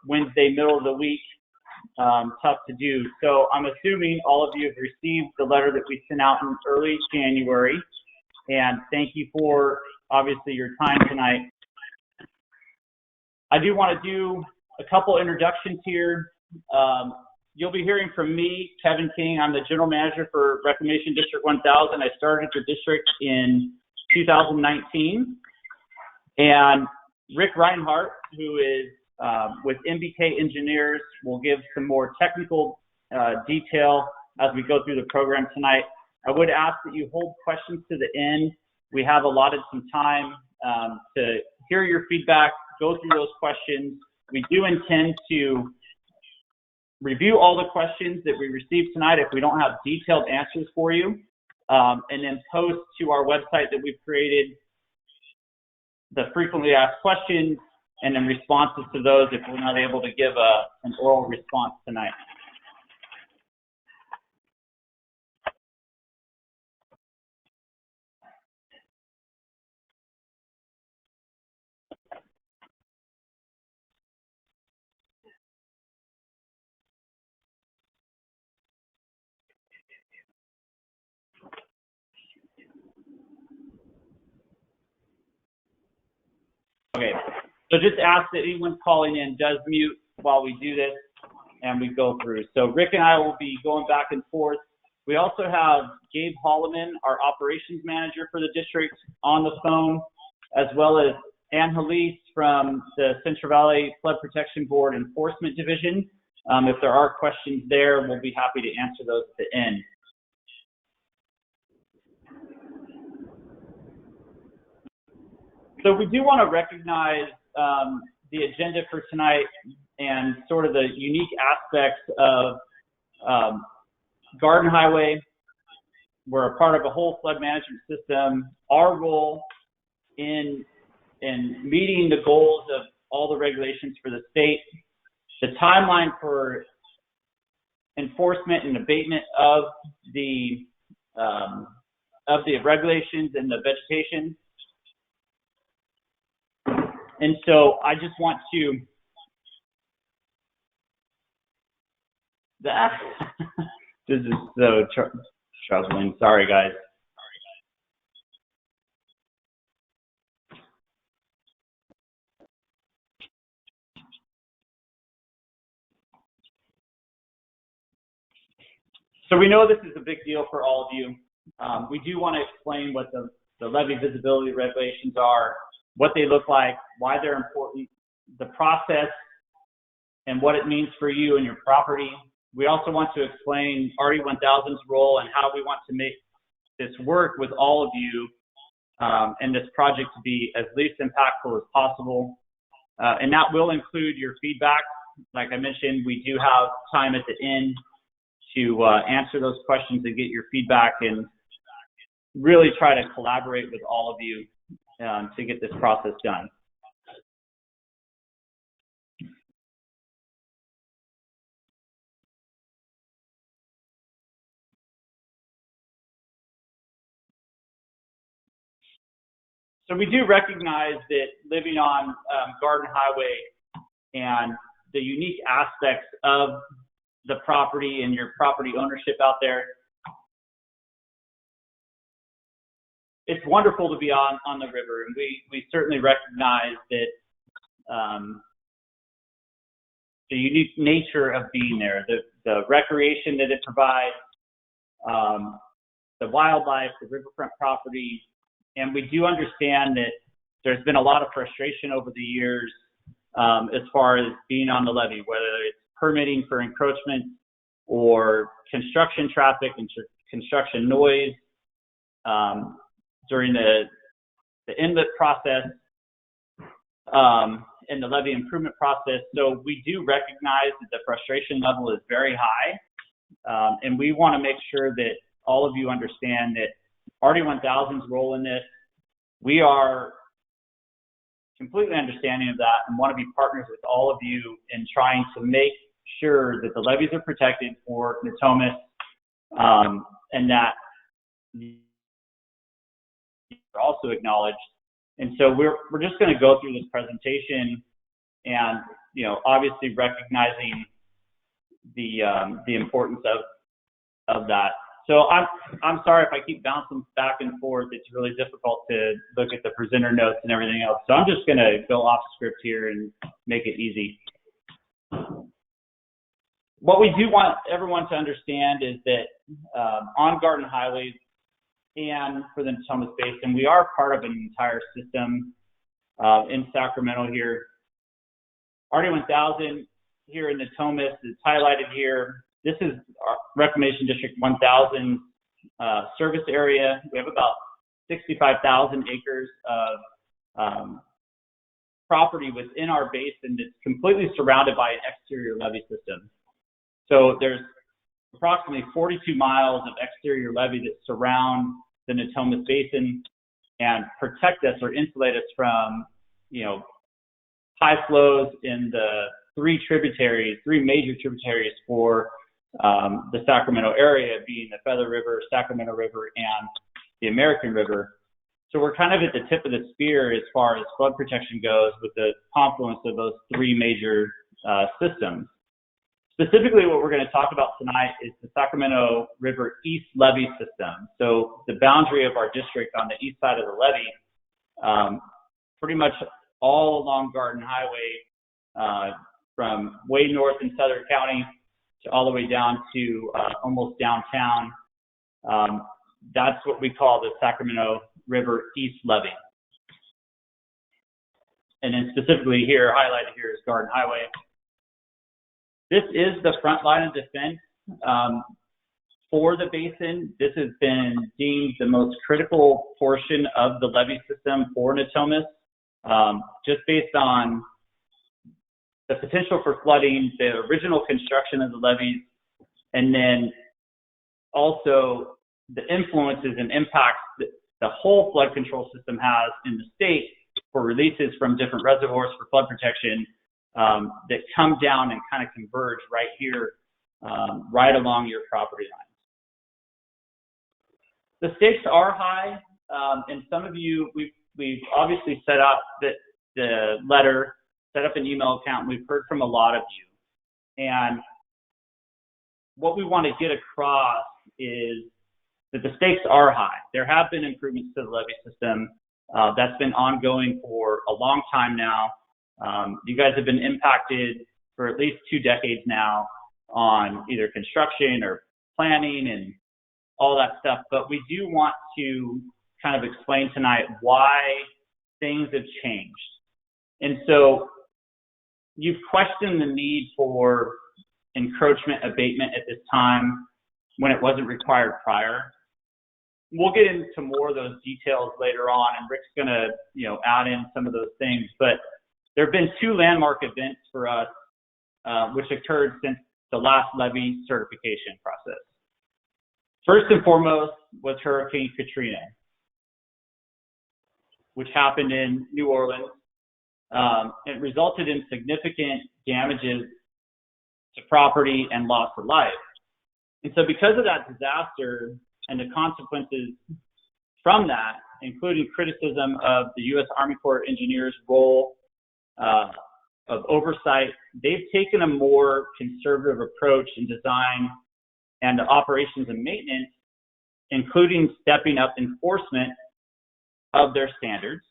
Wednesday, middle of the week, tough to do. So I'm assuming all of you have received the letter that we sent out in early January. And thank you for, obviously, your time tonight. I do want to do a couple introductions here. You'll be hearing from me, Kevin King. I'm the General Manager for Reclamation District 1000. I started the district in 2019. And Rick Reinhardt, who is with MBK Engineers, will give some more technical detail as we go through the program tonight. I would ask that you hold questions to the end. We have allotted some time to hear your feedback, go through those questions. We do intend to review all the questions that we received tonight if we don't have detailed answers for you, and then post to our website that we've created the frequently asked questions and then responses to those if we're not able to give an oral response tonight. Okay, so just ask that anyone calling in does mute while we do this and we go through. So Rick and I will be going back and forth. We also have Gabe Holloman, our operations manager for the district, on the phone, as well as Angelis from the Central Valley Flood Protection Board Enforcement Division. If there are questions there, we'll be happy to answer those at the end. So we do want to recognize the agenda for tonight and sort of the unique aspects of Garden Highway. We're a part of a whole flood management system. Our role in meeting the goals of all the regulations for the state, the timeline for enforcement and abatement of the regulations and the vegetation. And so I just want to, this is so troubling. Sorry, guys. So we know this is a big deal for all of you. We do want to explain what the levee visibility regulations are, what they look like, why they're important, the process, and what it means for you and your property. We also want to explain RE1000's role and how we want to make this work with all of you and this project to be as least impactful as possible. And that will include your feedback. Like I mentioned, we do have time at the end to answer those questions and get your feedback and really try to collaborate with all of you to get this process done. So we do recognize that living on Garden Highway and the unique aspects of the property and your property ownership out there, it's wonderful to be on the river, and we certainly recognize that the unique nature of being there, the recreation that it provides, the wildlife, the riverfront property, and we do understand that there's been a lot of frustration over the years as far as being on the levee, whether it's permitting for encroachment or construction traffic and construction noise, during the inlet process and the levee improvement process. So we do recognize that the frustration level is very high, and we want to make sure that all of you understand that RE1000's role in this, we are completely understanding of that and want to be partners with all of you in trying to make sure that the levees are protected for Natomas, and that are also acknowledged. And so we're just going to go through this presentation, and obviously recognizing the importance of that. So I'm sorry if I keep bouncing back and forth. It's really difficult to look at the presenter notes and everything else. So I'm just going to go off script here and make it easy. What we do want everyone to understand is that on Garden Highway and for the Natomas Basin, we are part of an entire system in Sacramento here. RD1000 here in Natomas is highlighted here. This is our Reclamation District 1000 service area. We have about 65,000 acres of property within our basin that's completely surrounded by an exterior levee system. So there's approximately 42 miles of exterior levee that surround the Natomas Basin and protect us or insulate us from, high flows in the three major tributaries for the Sacramento area, being the Feather River, Sacramento River, and the American River. So we're kind of at the tip of the spear as far as flood protection goes with the confluence of those three major systems. Specifically, what we're going to talk about tonight is the Sacramento River East Levee System. So the boundary of our district on the east side of the levee, pretty much all along Garden Highway, from way north in Southern County to all the way down to almost downtown. That's what we call the Sacramento River East Levee. And then specifically here, highlighted here is Garden Highway. This is the front line of defense for the basin. This has been deemed the most critical portion of the levee system for Natomas, just based on the potential for flooding, the original construction of the levees, and then also the influences and impacts that the whole flood control system has in the state for releases from different reservoirs for flood protection that come down and kind of converge right here, right along your property lines. The stakes are high, and some of you, we've obviously set up the letter, set up an email account, and we've heard from a lot of you. And what we want to get across is that the stakes are high. There have been improvements to the levee system. That's been ongoing for a long time now. You guys have been impacted for at least 2 decades now on either construction or planning and all that stuff. But we do want to kind of explain tonight why things have changed. And so you've questioned the need for encroachment abatement at this time when it wasn't required prior. We'll get into more of those details later on, and Rick's going to, add in some of those things. But there have been 2 landmark events for us, which occurred since the last levee certification process. First and foremost was Hurricane Katrina, which happened in New Orleans. It resulted in significant damages to property and loss of life. And so because of that disaster and the consequences from that, including criticism of the U.S. Army Corps of Engineers' role of oversight, they've taken a more conservative approach in design and the operations and maintenance, including stepping up enforcement of their standards,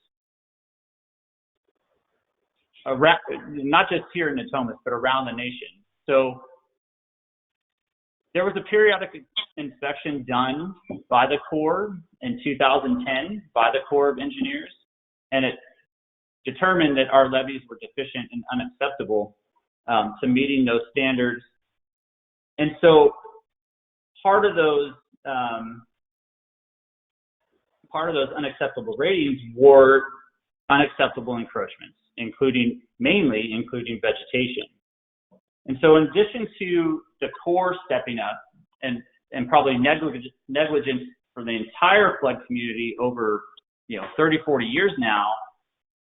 not just here in Natomas, but around the nation. So there was a periodic inspection done by the Corps in 2010 by the Corps of Engineers, and it determined that our levees were deficient and unacceptable to meeting those standards. And so part of those unacceptable ratings were unacceptable encroachments, mainly including vegetation. And so in addition to the Corps stepping up and probably negligence for the entire flood community over 30, 40 years now,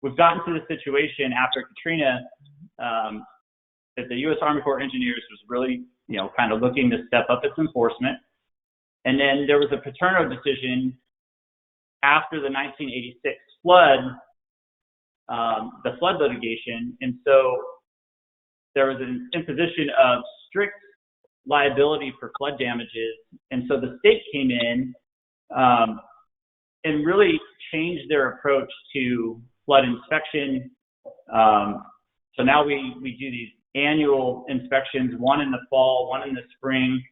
we've gotten to the situation after Katrina that the U.S. Army Corps of Engineers was really kind of looking to step up its enforcement. And then there was a Paterno decision after the 1986 flood, the flood litigation. And so there was an imposition of strict liability for flood damages. And so the state came in and really changed their approach to flood inspection. So now we do these annual inspections, one in the fall, one in the spring,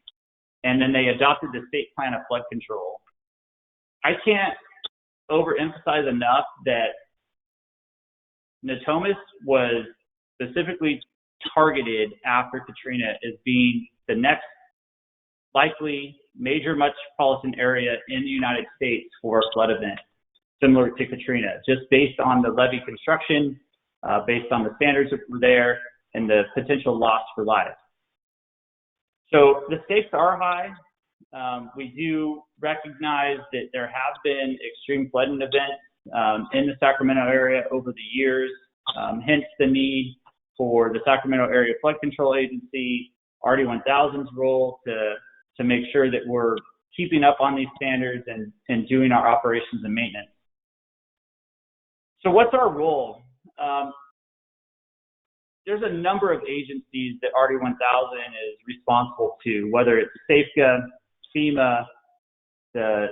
and then they adopted the state plan of flood control. I can't overemphasize enough that Natomas was specifically targeted after Katrina as being the next likely major metropolitan area in the United States for a flood event similar to Katrina, just based on the levee construction, based on the standards that were there, and the potential loss for life. So the stakes are high. We do recognize that there have been extreme flooding events in the Sacramento area over the years, hence the need for the Sacramento Area Flood Control Agency, RD1000's role to make sure that we're keeping up on these standards and doing our operations and maintenance. So what's our role? There's a number of agencies that RD1000 is responsible to, whether it's SAFCA, FEMA, the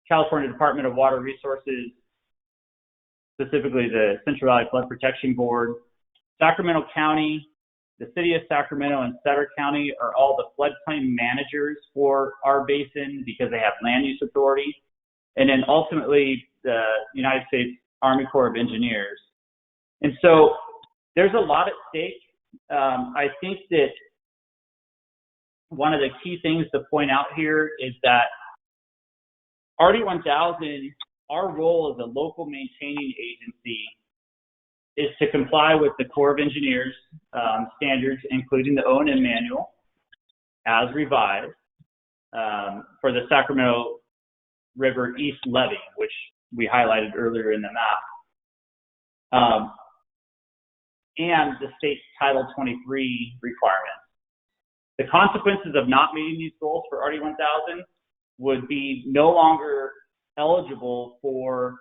California Department of Water Resources, specifically the Central Valley Flood Protection Board, Sacramento County, the City of Sacramento and Sutter County are all the floodplain managers for our basin because they have land use authority, and then ultimately the United States Army Corps of Engineers. And so there's a lot at stake. I think that one of the key things to point out here is that RD1000, our role as a local maintaining agency is to comply with the Corps of Engineers standards, including the O&M manual as revised for the Sacramento River East Levee, which we highlighted earlier in the map, and the state's Title 23 requirements. The consequences of not meeting these goals for RD1000 would be no longer eligible for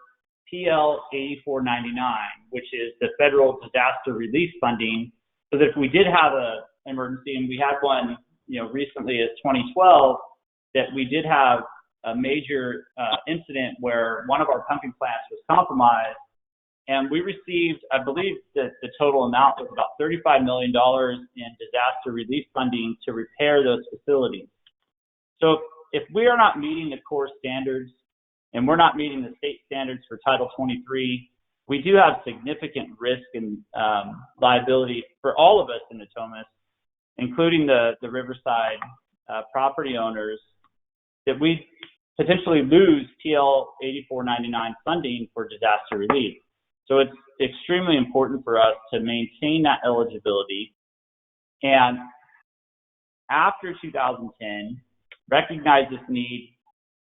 PL 8499, which is the federal disaster relief funding, so that if we did have an emergency, and we had one, recently as 2012, that we did have a major incident where one of our pumping plants was compromised, and we received, I believe that the total amount was about $35 million in disaster relief funding to repair those facilities. So if we are not meeting the core standards and we're not meeting the state standards for Title 23, we do have significant risk and liability for all of us in Natomas, including the Riverside property owners, that we potentially lose PL 8499 funding for disaster relief. So it's extremely important for us to maintain that eligibility. And after 2010, recognize this need,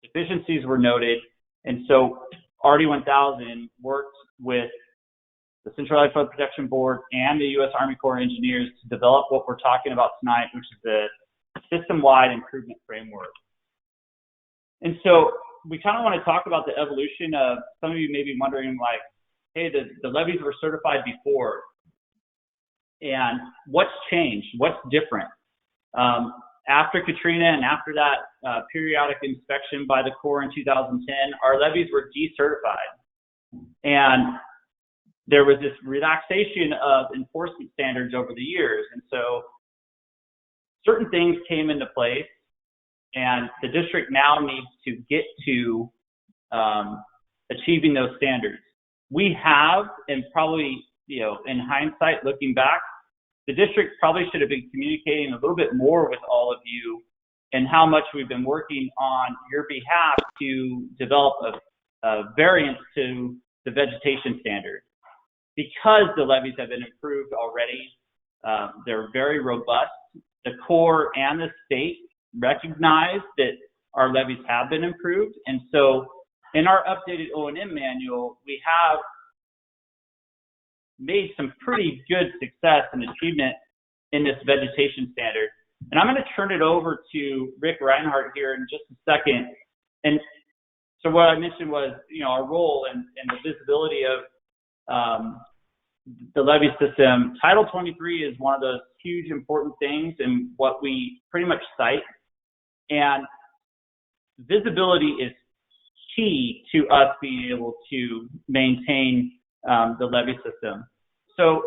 deficiencies were noted, and so RD1000 worked with the Central Valley Flood Protection Board and the U.S. Army Corps of Engineers to develop what we're talking about tonight, which is the system-wide improvement framework. And so we kind of want to talk about the evolution of, some of you may be wondering, like, hey, the levees were certified before, and what's changed? What's different? After Katrina and after that periodic inspection by the Corps in 2010, our levees were decertified. And there was this relaxation of enforcement standards over the years. And so certain things came into place, and the district now needs to get to achieving those standards. We have, and probably, in hindsight, looking back, the district probably should have been communicating a little bit more with all of you and how much we've been working on your behalf to develop a variance to the vegetation standard. Because the levees have been improved already, they're very robust. The Corps and the state recognize that our levees have been improved. And so in our updated O&M manual, we have made some pretty good success and achievement in this vegetation standard. And I'm going to turn it over to Rick Reinhardt here in just a second. And so what I mentioned was, our role and the visibility of the levee system. Title 23 is one of those huge important things and what we pretty much cite. And visibility is key to us being able to maintain the levee system. So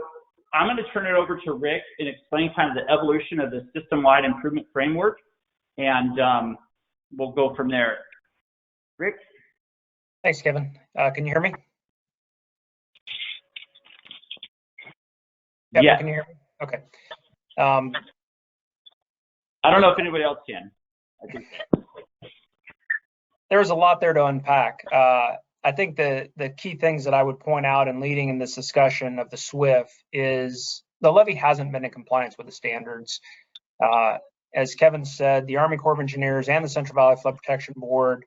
I'm going to turn it over to Rick and explain kind of the evolution of the system-wide improvement framework, and we'll go from there. Rick? Thanks, Kevin. Can you hear me? Kevin, Yeah. Can you hear me? Okay. I don't know if anybody else can. I think there's a lot there to unpack. I think the key things that I would point out in leading in this discussion of the SWIFT is the levee hasn't been in compliance with the standards. As Kevin said, the Army Corps of Engineers and the Central Valley Flood Protection Board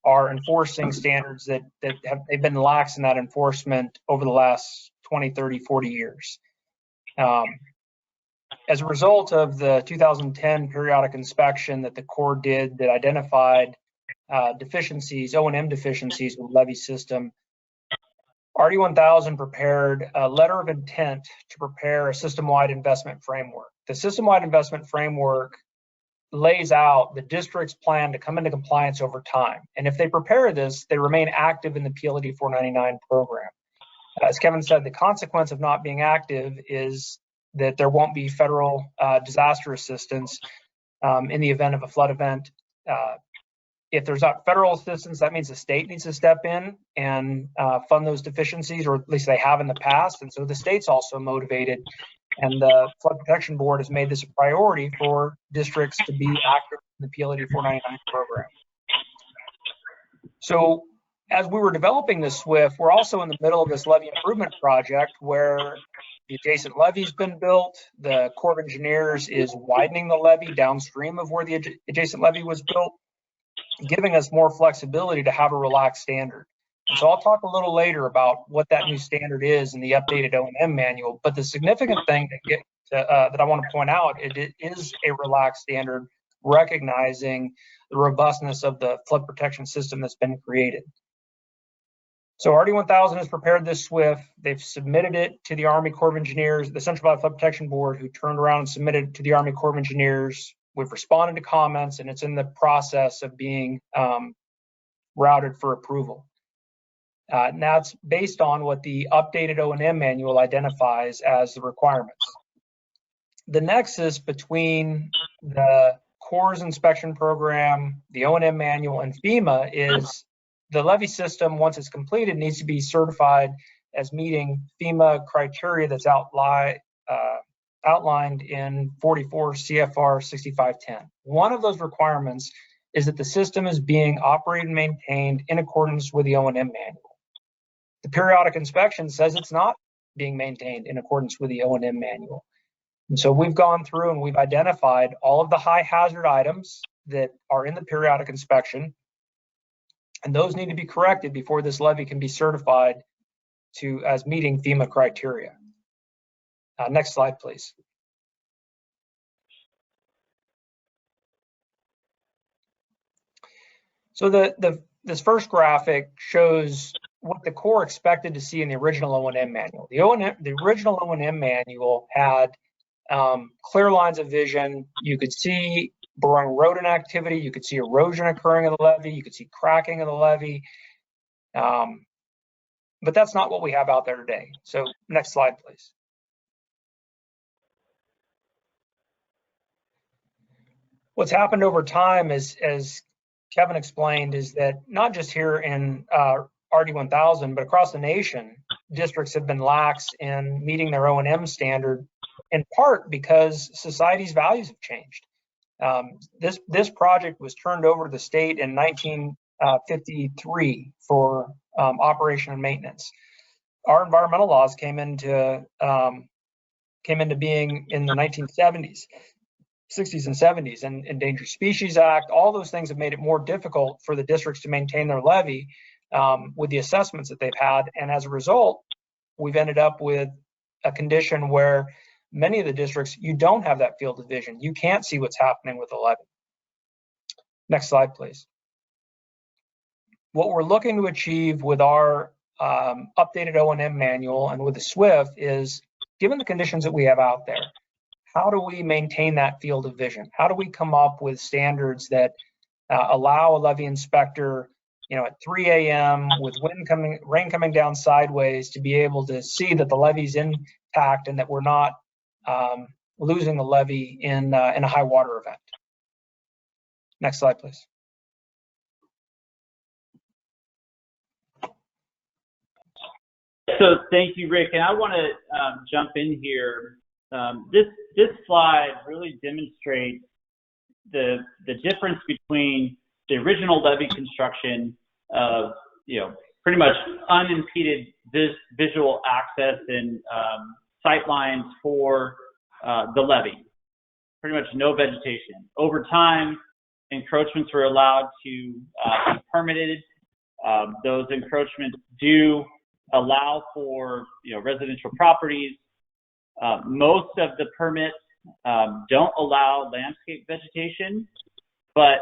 are enforcing standards that they've been lax in that enforcement over the last 20, 30, 40 years. As a result of the 2010 periodic inspection that the Corps did that identified deficiencies, O&M deficiencies with the levee system, RD 1000 prepared a letter of intent to prepare a system-wide investment framework. The system-wide investment framework lays out the district's plan to come into compliance over time. And if they prepare this, they remain active in the PLD 499 program. As Kevin said, the consequence of not being active is that there won't be federal disaster assistance in the event of a flood event. If there's not federal assistance, that means the state needs to step in and fund those deficiencies, or at least they have in the past. And so the state's also motivated. And the Flood Protection Board has made this a priority for districts to be active in the PLD 499 program. So as we were developing this SWIFT, we're also in the middle of this levee improvement project where the adjacent levee's been built. The Corps of Engineers is widening the levee downstream of where the adjacent levee was built, giving us more flexibility to have a relaxed standard. And so I'll talk a little later about what that new standard is in the updated O&M manual. But the significant thing that I want to point out, it is a relaxed standard, recognizing the robustness of the flood protection system that's been created. So RD 1000 has prepared this SWIFT. They've submitted it to the Army Corps of Engineers, the Central Valley Flood Protection Board, who turned around and submitted it to the Army Corps of Engineers. We've responded to comments, and it's in the process of being routed for approval. Now it's based on what the updated O&M manual identifies as the requirements. The nexus between the Corps' inspection program, the O&M manual, and FEMA is the levee system, once it's completed, needs to be certified as meeting FEMA criteria that's outlined in 44 CFR 6510. One of those requirements is that the system is being operated and maintained in accordance with the O&M manual. The periodic inspection says it's not being maintained in accordance with the O&M manual. And so we've gone through and we've identified all of the high hazard items that are in the periodic inspection, and those need to be corrected before this levee can be certified as meeting FEMA criteria. Next slide, please. So this first graphic shows what the Corps expected to see in the original O&M manual. The original O&M manual had clear lines of vision. You could see burrowing rodent activity. You could see erosion occurring in the levee. You could see cracking of the levee. But that's not what we have out there today. So next slide, please. What's happened over time is, as Kevin explained, is that not just here in RD 1000, but across the nation, districts have been lax in meeting their O&M standard, in part because society's values have changed. This project was turned over to the state in 1953 for operation and maintenance. Our environmental laws came into being in the 1970s. 60s and 70s, and Endangered Species Act, all those things have made it more difficult for the districts to maintain their levee with the assessments that they've had. And as a result, we've ended up with a condition where many of the districts, you don't have that field of vision. You can't see what's happening with the levee. Next slide, please. What we're looking to achieve with our updated O&M manual and with the SWIFT is, given the conditions that we have out there, how do we maintain that field of vision? How do we come up with standards that allow a levee inspector, at 3 a.m. with rain coming down sideways to be able to see that the levee's intact and that we're not losing the levee in a high water event? Next slide, please. So thank you, Rick. And I want to jump in here. This slide really demonstrates the difference between the original levee construction of, pretty much unimpeded visual access and sight lines for the levee. Pretty much no vegetation. Over time, encroachments were allowed to be permitted. Those encroachments do allow for residential properties. Most of the permits don't allow landscape vegetation, but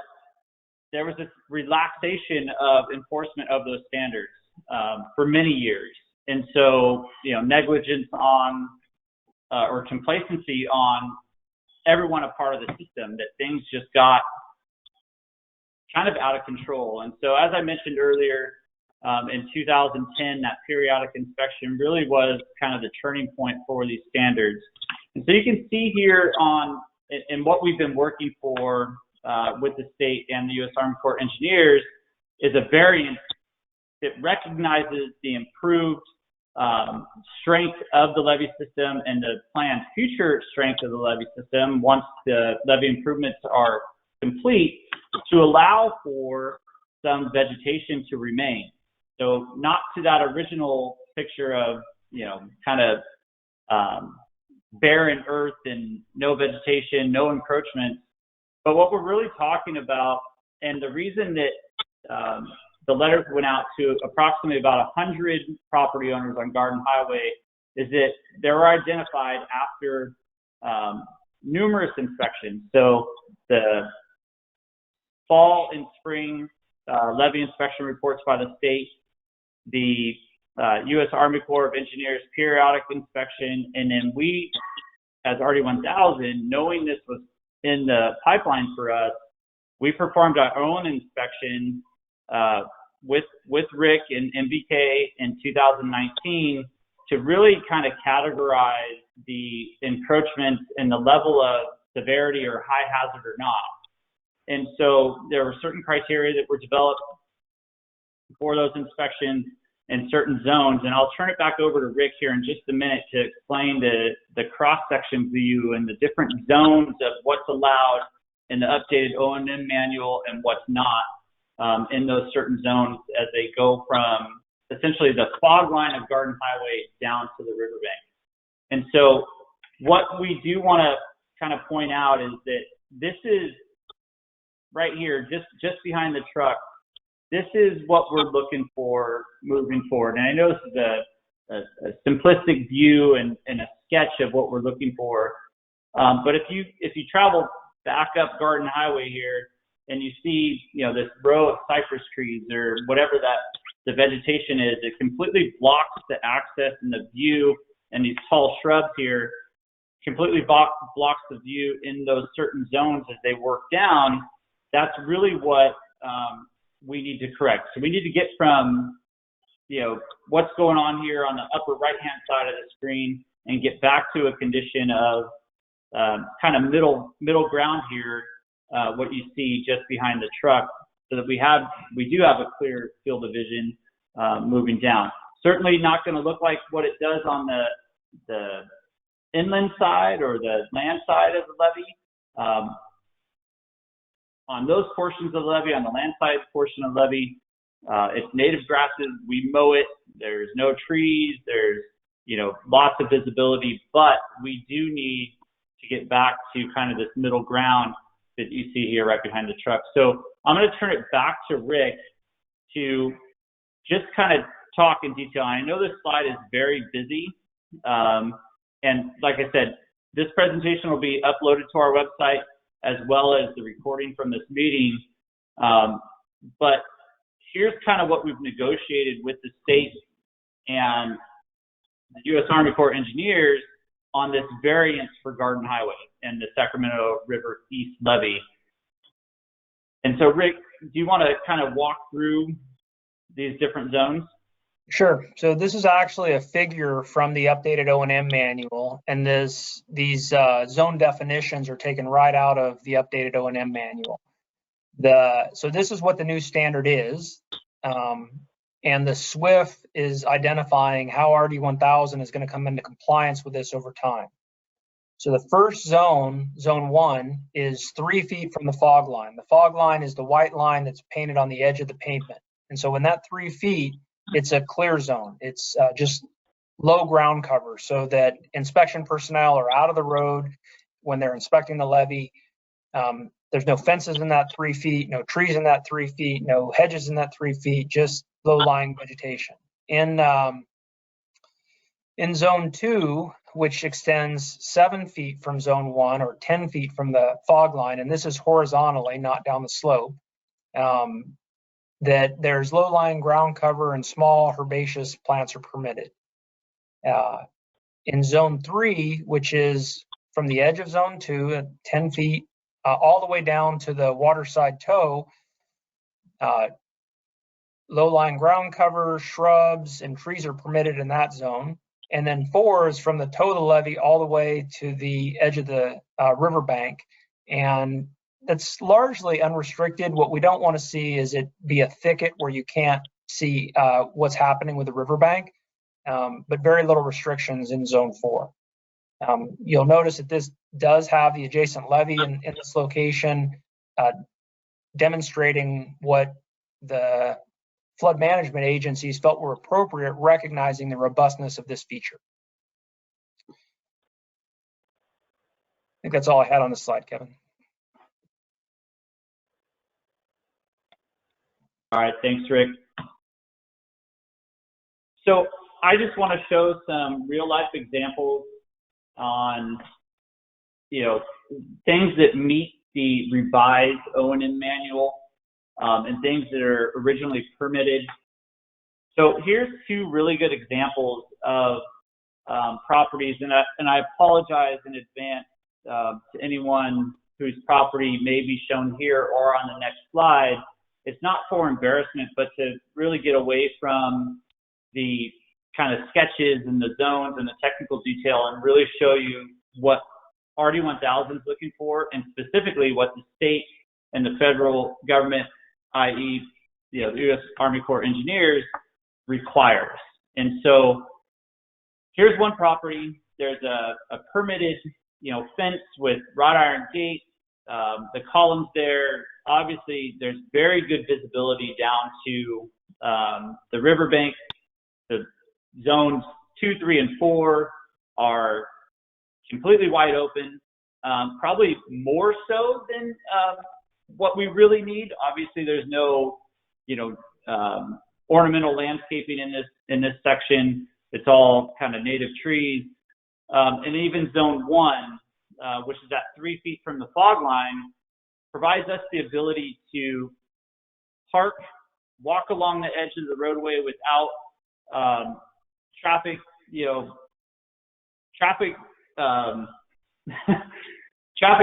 there was this relaxation of enforcement of those standards for many years. And so, negligence on or complacency on everyone a part of the system, that things just got kind of out of control. And so, as I mentioned earlier, in 2010, that periodic inspection really was kind of the turning point for these standards. And so you can see here in what we've been working for with the state and the U.S. Army Corps of Engineers is a variance that recognizes the improved strength of the levee system and the planned future strength of the levee system once the levee improvements are complete, to allow for some vegetation to remain. So not to that original picture of, kind of barren earth and no vegetation, no encroachment. But what we're really talking about, and the reason that the letters went out to approximately about 100 property owners on Garden Highway, is that they were identified after numerous inspections. So the fall and spring levee inspection reports by the state, the U.S. Army Corps of Engineers periodic inspection, and then we, as RD1000, knowing this was in the pipeline for us, we performed our own inspection with Rick and MBK in 2019 to really kind of categorize the encroachments and the level of severity or high hazard or not. And so there were certain criteria that were developed for those inspections in certain zones. And I'll turn it back over to Rick here in just a minute to explain the cross-section view and the different zones of what's allowed in the updated O&M manual and what's not in those certain zones as they go from essentially the fog line of Garden Highway down to the riverbank. And so what we do want to kind of point out is that this is right here, just behind the truck. This is what we're looking for moving forward. And I know this is a simplistic view and a sketch of what we're looking for. But if you travel back up Garden Highway here and you see, this row of cypress trees or whatever the vegetation is, it completely blocks the access and the view, and these tall shrubs here completely blocks the view in those certain zones as they work down. That's really what we need to correct. So we need to get from, what's going on here on the upper right-hand side of the screen and get back to a condition of kind of middle ground here, what you see just behind the truck, so that we do have a clear field of vision moving down. Certainly not going to look like what it does on the inland side or the land side of the levee. On those portions of the levee, on the land side portion of the levee, it's native grasses. We mow it. There's no trees. There's, lots of visibility, but we do need to get back to kind of this middle ground that you see here right behind the truck. So I'm going to turn it back to Rick to just kind of talk in detail. I know this slide is very busy. And like I said, this presentation will be uploaded to our website as well as the recording from this meeting. But here's kind of what we've negotiated with the state and the U.S. Army Corps of Engineers on this variance for Garden Highway and the Sacramento River East Levee. And so, Rick, do you want to kind of walk through these different zones? Sure. So this is actually a figure from the updated O&M manual, and these zone definitions are taken right out of the updated O&M manual. So this is what the new standard is, and the SWIFT is identifying how RD1000 is going to come into compliance with this over time. So the first zone, zone 1, is 3 feet from the fog line. The fog line is the white line that's painted on the edge of the pavement. And so in that 3 feet, it's a clear zone. It's just low ground cover so that inspection personnel are out of the road when they're inspecting the levee. There's no fences in that 3 feet, no trees in that 3 feet, no hedges in that 3 feet, just low-lying vegetation. In zone 2, which extends 7 feet from zone 1 or 10 feet from the fog line, and this is horizontally, not down the slope, that there's low-lying ground cover and small herbaceous plants are permitted. In zone 3, which is from the edge of zone 2 at 10 feet all the way down to the waterside toe, low-lying ground cover, shrubs, and trees are permitted in that zone. And then 4 is from the toe of the levee all the way to the edge of the riverbank. And that's largely unrestricted. What we don't want to see is it be a thicket where you can't see what's happening with the riverbank, but very little restrictions in zone 4. You'll notice that this does have the adjacent levee in this location, demonstrating what the flood management agencies felt were appropriate, recognizing the robustness of this feature. I think that's all I had on this slide, Kevin. All right, thanks, Rick. So I just want to show some real life examples on, things that meet the revised O&M manual and things that are originally permitted. So here's 2 really good examples of properties, and I apologize in advance to anyone whose property may be shown here or on the next slide. It's not for embarrassment, but to really get away from the kind of sketches and the zones and the technical detail and really show you what RD1000 is looking for, and specifically what the state and the federal government, i.e., the U.S. Army Corps of Engineers, requires. And so here's one property. There's a permitted, fence with wrought iron gate. The columns there, obviously, there's very good visibility down to the riverbank. The zones 2, 3, and 4 are completely wide open, probably more so than what we really need. Obviously, there's no, ornamental landscaping in this section. It's all kind of native trees, and even zone 1, which is at 3 feet from the fog line, provides us the ability to park, walk along the edge of the roadway without traffic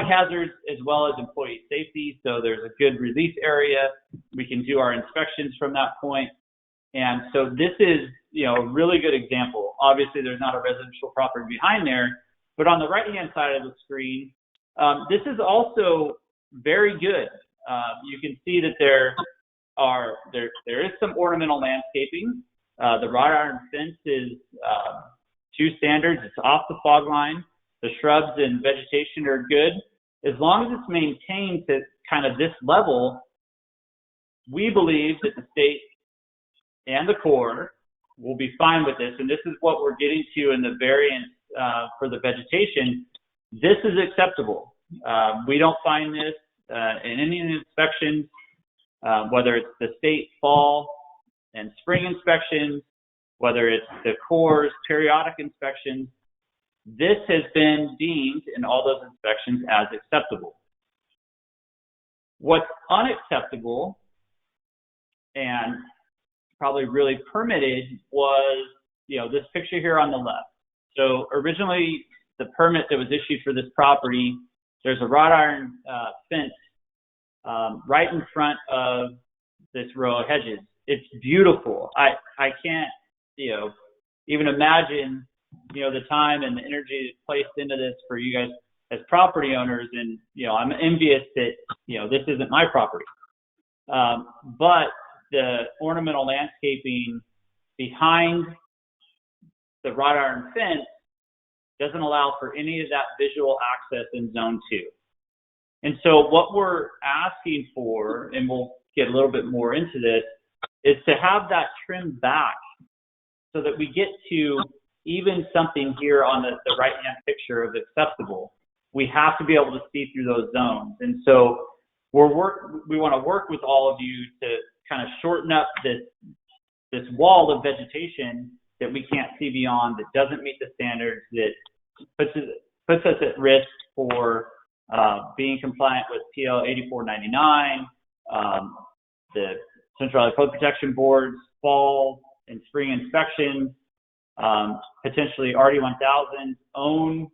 hazards, as well as employee safety. So there's a good release area. We can do our inspections from that point. And so this is, a really good example. Obviously, there's not a residential property behind there, but on the right-hand side of the screen, this is also very good. You can see that there is some ornamental landscaping. The wrought iron fence is to standards. It's off the fog line. The shrubs and vegetation are good. As long as it's maintained to kind of this level, we believe that the state and the Corps will be fine with this. And this is what we're getting to in the variance for the vegetation. This is acceptable. We don't find this in any inspections, whether it's the state fall and spring inspections, whether it's the Corps' periodic inspections. This has been deemed in all those inspections as acceptable. What's unacceptable and probably really permitted was this picture here on the left. So originally, the permit that was issued for this property, there's a wrought iron fence right in front of this row of hedges. It's beautiful. I can't, even imagine, the time and the energy placed into this for you guys as property owners. And, I'm envious that, this isn't my property. But the ornamental landscaping behind the wrought iron fence doesn't allow for any of that visual access in zone 2. And so what we're asking for, and we'll get a little bit more into this, is to have that trimmed back so that we get to even something here on the right-hand picture of acceptable. We have to be able to see through those zones. And so we want to work with all of you to kind of shorten up this wall of vegetation that we can't see beyond, that doesn't meet the standards, that puts us at risk for being compliant with PL 8499, the Central Valley Flood Protection Board's fall and spring inspections, potentially RD1000's own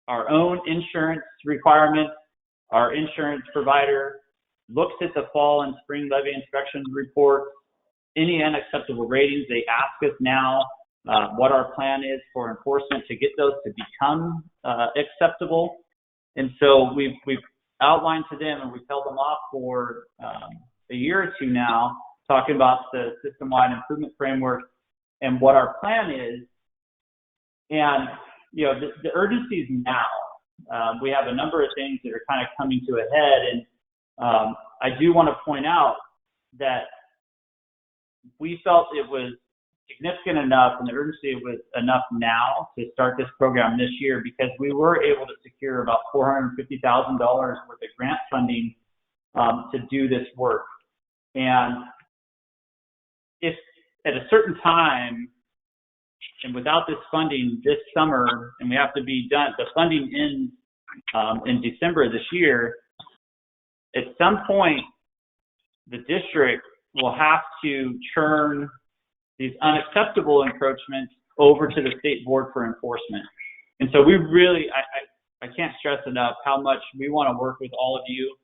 our own insurance requirements. Our insurance provider looks at the fall and spring levee inspection reports. Any unacceptable ratings, they ask us now what our plan is for enforcement to get those to become acceptable. And so we've outlined to them, and we've held them off for a year or two now, talking about the system-wide improvement framework and what our plan is. And the urgency is now. We have a number of things that are kind of coming to a head, and I do want to point out that we felt it was significant enough and the urgency was enough now to start this program this year, because we were able to secure about $450,000 worth of grant funding to do this work. And if at a certain time and without this funding this summer, and we have to be done, the funding ends in December of this year, at some point the district will have to churn these unacceptable encroachments over to the state board for enforcement. And so we really, I can't stress enough how much we want to work with all of you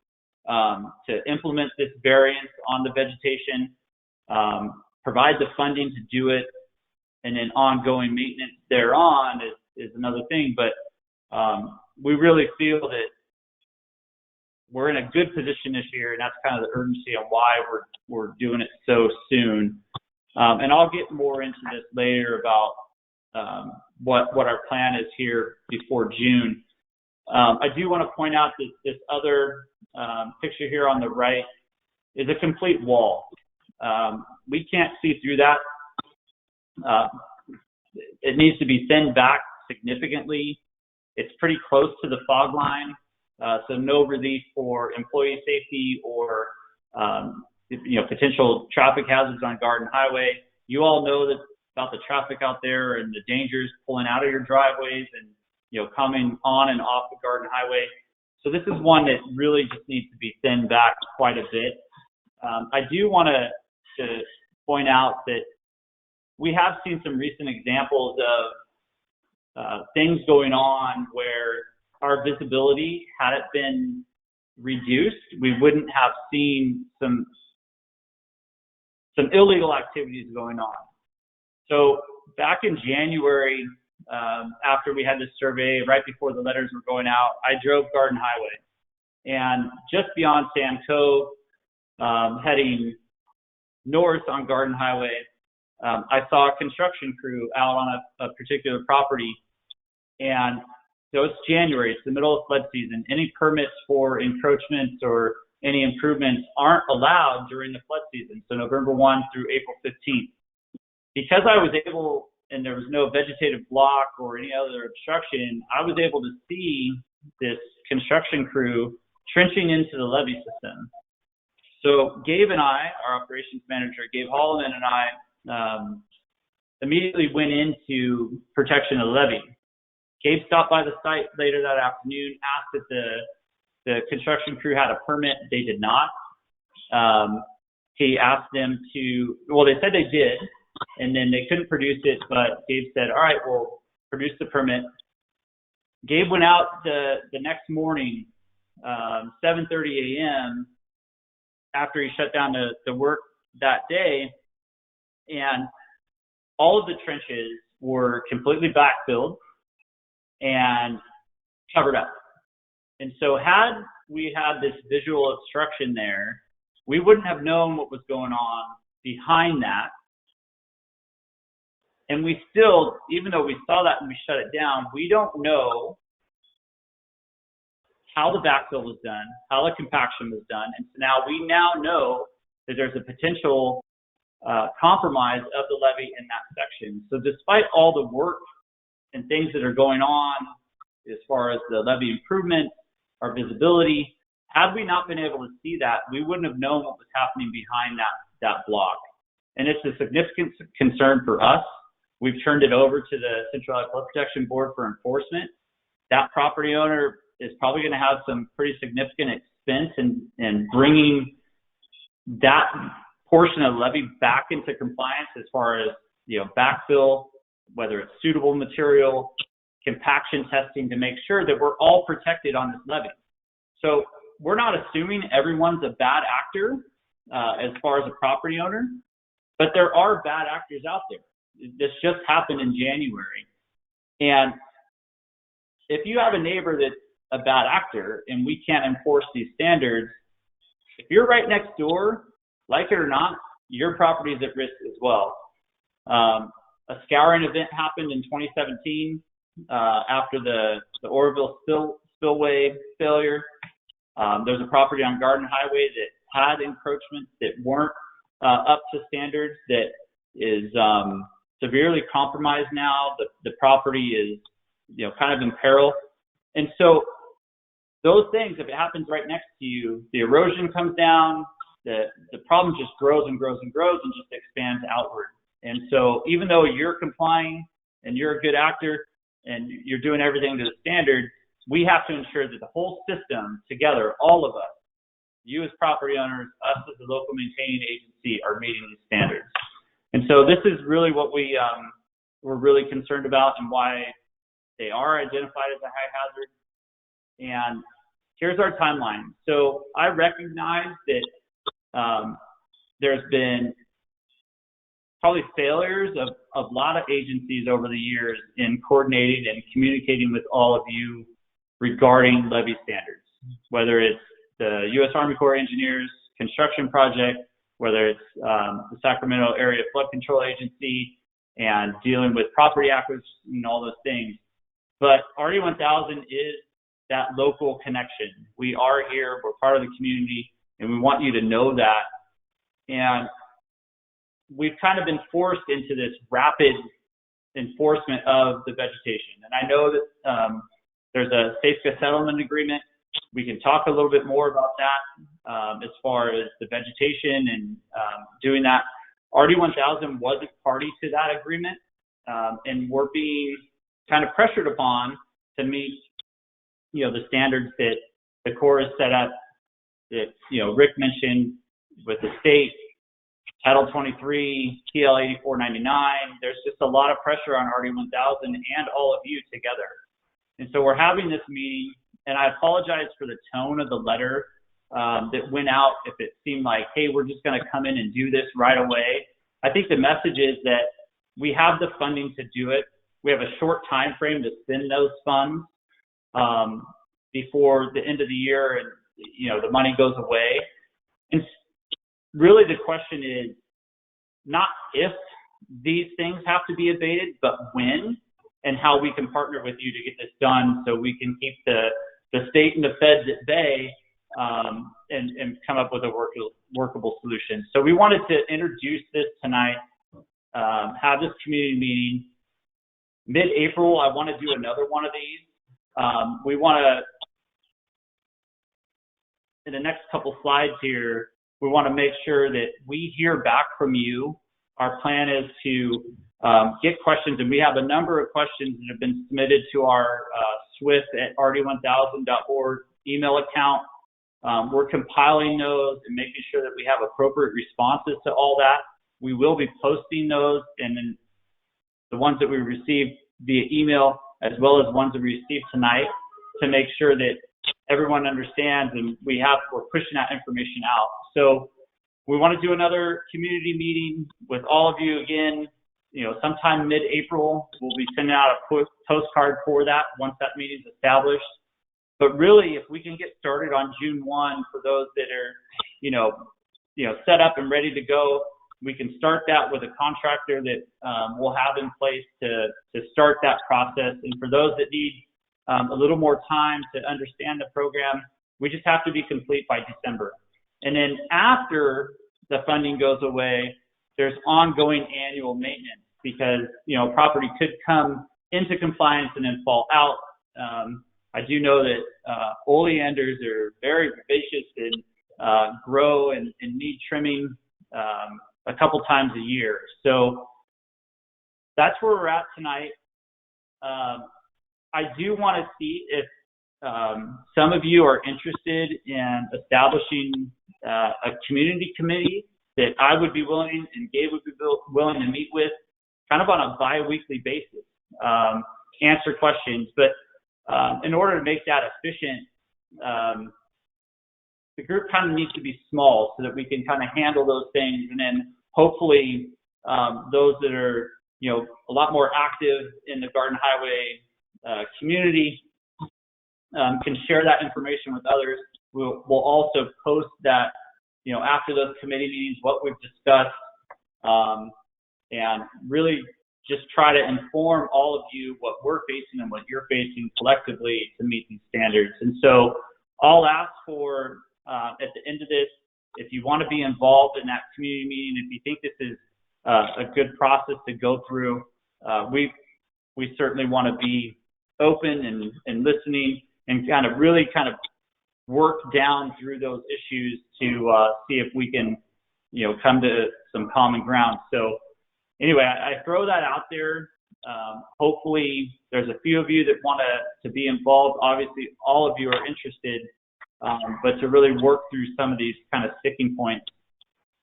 to implement this variance on the vegetation, provide the funding to do it, and then ongoing maintenance thereon is another thing. But we really feel that we're in a good position this year, and that's kind of the urgency on why we're doing it so soon. And I'll get more into this later about what our plan is here before June. I do want to point out that this other picture here on the right is a complete wall. We can't see through that. It needs to be thinned back significantly. It's pretty close to the fog line, so no relief for employee safety or potential traffic hazards on Garden Highway. You all know that about the traffic out there and the dangers pulling out of your driveways and coming on and off the Garden Highway. So this is one that really just needs to be thinned back quite a bit. I do want to point out that we have seen some recent examples of things going on where our visibility, had it been reduced, we wouldn't have seen some illegal activities going on. So back in January, after we had this survey, right before the letters were going out, I drove Garden Highway, and just beyond Sam Cove, heading north on Garden Highway, I saw a construction crew out on a particular property. And so it's January, it's the middle of flood season. Any permits for encroachments or any improvements aren't allowed during the flood season, so November 1 through April 15th. Because I was able, and there was no vegetative block or any other obstruction, I was able to see this construction crew trenching into the levee system. So Gabe and I, our operations manager, Gabe Holloman, and I immediately went into protection of the levee. Gabe stopped by the site later that afternoon, asked if the construction crew had a permit. They did not. He asked them to, well, they said they did. and then they couldn't produce it, but Gabe said, all right, we'll produce the permit. Gabe went out the next morning, 7:30 a.m. after he shut down the work that day, and all of the trenches were completely backfilled and covered up. And so had we had this visual obstruction there, we wouldn't have known what was going on behind that. And we still, even though we saw that and we shut it down, we don't know how the backfill was done, how the compaction was done. And so now we know that there's a potential compromise of the levee in that section. So despite all the work and things that are going on as far as the levee improvement, our visibility, had we not been able to see that, we wouldn't have known what was happening behind that block. And it's a significant concern for us. We've turned it over to the Central Iowa Flood Protection Board for enforcement. That property owner is probably going to have some pretty significant expense in bringing that portion of the levee back into compliance as far as, backfill, whether it's suitable material, compaction testing to make sure that we're all protected on this levee. So we're not assuming everyone's a bad actor as far as a property owner, but there are bad actors out there. This just happened in January. And if you have a neighbor that's a bad actor and we can't enforce these standards, if you're right next door, like it or not, your property is at risk as well. A scouring event happened in 2017 after the Oroville spillway failure. There's a property on Garden Highway that had encroachments that weren't up to standards that is severely compromised now. The property is, kind of in peril. And so those things, if it happens right next to you, the erosion comes down, the problem just grows and grows and grows and just expands outward. And so even though you're complying and you're a good actor and you're doing everything to the standard, we have to ensure that the whole system together, all of us, you as property owners, us as the local maintaining agency, are meeting these standards. And so this is really what we're really concerned about and why they are identified as a high hazard. And here's our timeline. So I recognize that there's been probably failures of a lot of agencies over the years in coordinating and communicating with all of you regarding levee standards, whether it's the U.S. Army Corps of Engineers construction project, whether it's the Sacramento Area Flood Control Agency and dealing with property acquisition and all those things. But RD1000 is that local connection. We are here, we're part of the community, and we want you to know that. And we've kind of been forced into this rapid enforcement of the vegetation. And I know that there's a Safeco settlement agreement. We can talk a little bit more about that as far as the vegetation and doing that. RD1000 wasn't party to that agreement, and we're being kind of pressured upon to meet, the standards that the Corps has set up, that, Rick mentioned with the state, Title 23, TL 8499. There's just a lot of pressure on RD1000 and all of you together. And so we're having this meeting, and I apologize for the tone of the letter that went out if it seemed like, hey, we're just going to come in and do this right away. I think the message is that we have the funding to do it. We have a short time frame to spend those funds before the end of the year and, the money goes away. And really the question is not if these things have to be abated, but when and how we can partner with you to get this done so we can keep the state and the feds at bay and come up with a workable solution. So we wanted to introduce this tonight, have this community meeting. Mid-April, I want to do another one of these. We want to, in the next couple slides here, we want to make sure that we hear back from you. Our plan is to get questions, and we have a number of questions that have been submitted to our swift@rd1000.org email account. We're compiling those and making sure that we have appropriate responses to all that. we will be posting those, and then the ones that we received via email, as well as ones that we received tonight, to make sure that everyone understands and we're pushing that information out. So we want to do another community meeting with all of you again, sometime mid-April. We'll be sending out a postcard for that once that meeting is established. But really, if we can get started on June 1 for those that are, set up and ready to go, we can start that with a contractor that we'll have in place to start that process. And for those that need a little more time to understand the program, we just have to be complete by December. And then after the funding goes away, there's ongoing annual maintenance, because property could come into compliance and then fall out. I do know that oleanders are very vivacious and grow and need trimming a couple times a year. So that's where we're at tonight. I do want to see if some of you are interested in establishing a community committee that I would be willing and Gabe would be willing to meet with, kind of on a bi-weekly basis, answer questions. But in order to make that efficient, the group kind of needs to be small so that we can kind of handle those things. And then hopefully those that are, a lot more active in the Garden Highway community can share that information with others. We'll also post that, after those committee meetings, what we've discussed, and really just try to inform all of you what we're facing and what you're facing collectively to meet these standards. And so I'll ask for, at the end of this, if you want to be involved in that community meeting, if you think this is a good process to go through, we certainly want to be open and listening and really work down through those issues to see if we can, come to some common ground. So anyway, I throw that out there. Hopefully there's a few of you that want to be involved. Obviously, all of you are interested, but to really work through some of these kind of sticking points.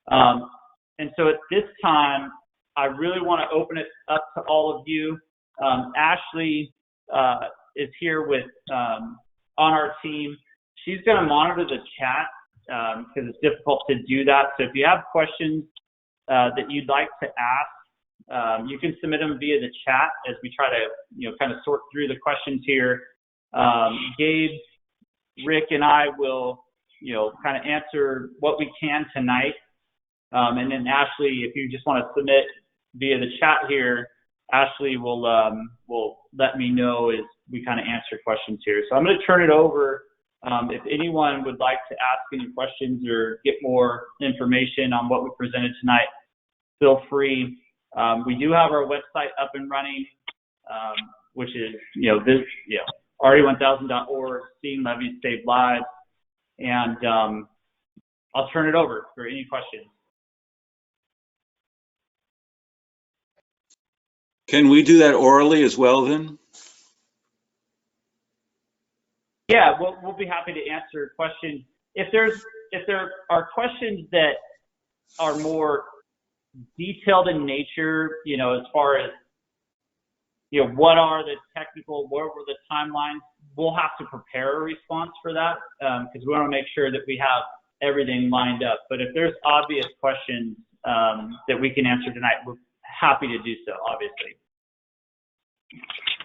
And so at this time, I really want to open it up to all of you. Ashley is here with on our team. She's going to monitor the chat because it's difficult to do that. So if you have questions that you'd like to ask, you can submit them via the chat as we try to, kind of sort through the questions here. Gabe, Rick, and I will, kind of answer what we can tonight. And then Ashley, if you just want to submit via the chat here, Ashley will let me know as we kind of answer questions here. So I'm going to turn it over. If anyone would like to ask any questions or get more information on what we presented tonight, feel free. We do have our website up and running, which is, RE1000.org, Seeing Levees Save Lives. And I'll turn it over for any questions. Can we do that orally as well then? Yeah, we'll be happy to answer questions. If there are questions that are more detailed in nature, as far as, what are the technical, what were the timelines, we'll have to prepare a response for that because we want to make sure that we have everything lined up. But if there's obvious questions that we can answer tonight, we're happy to do so, obviously.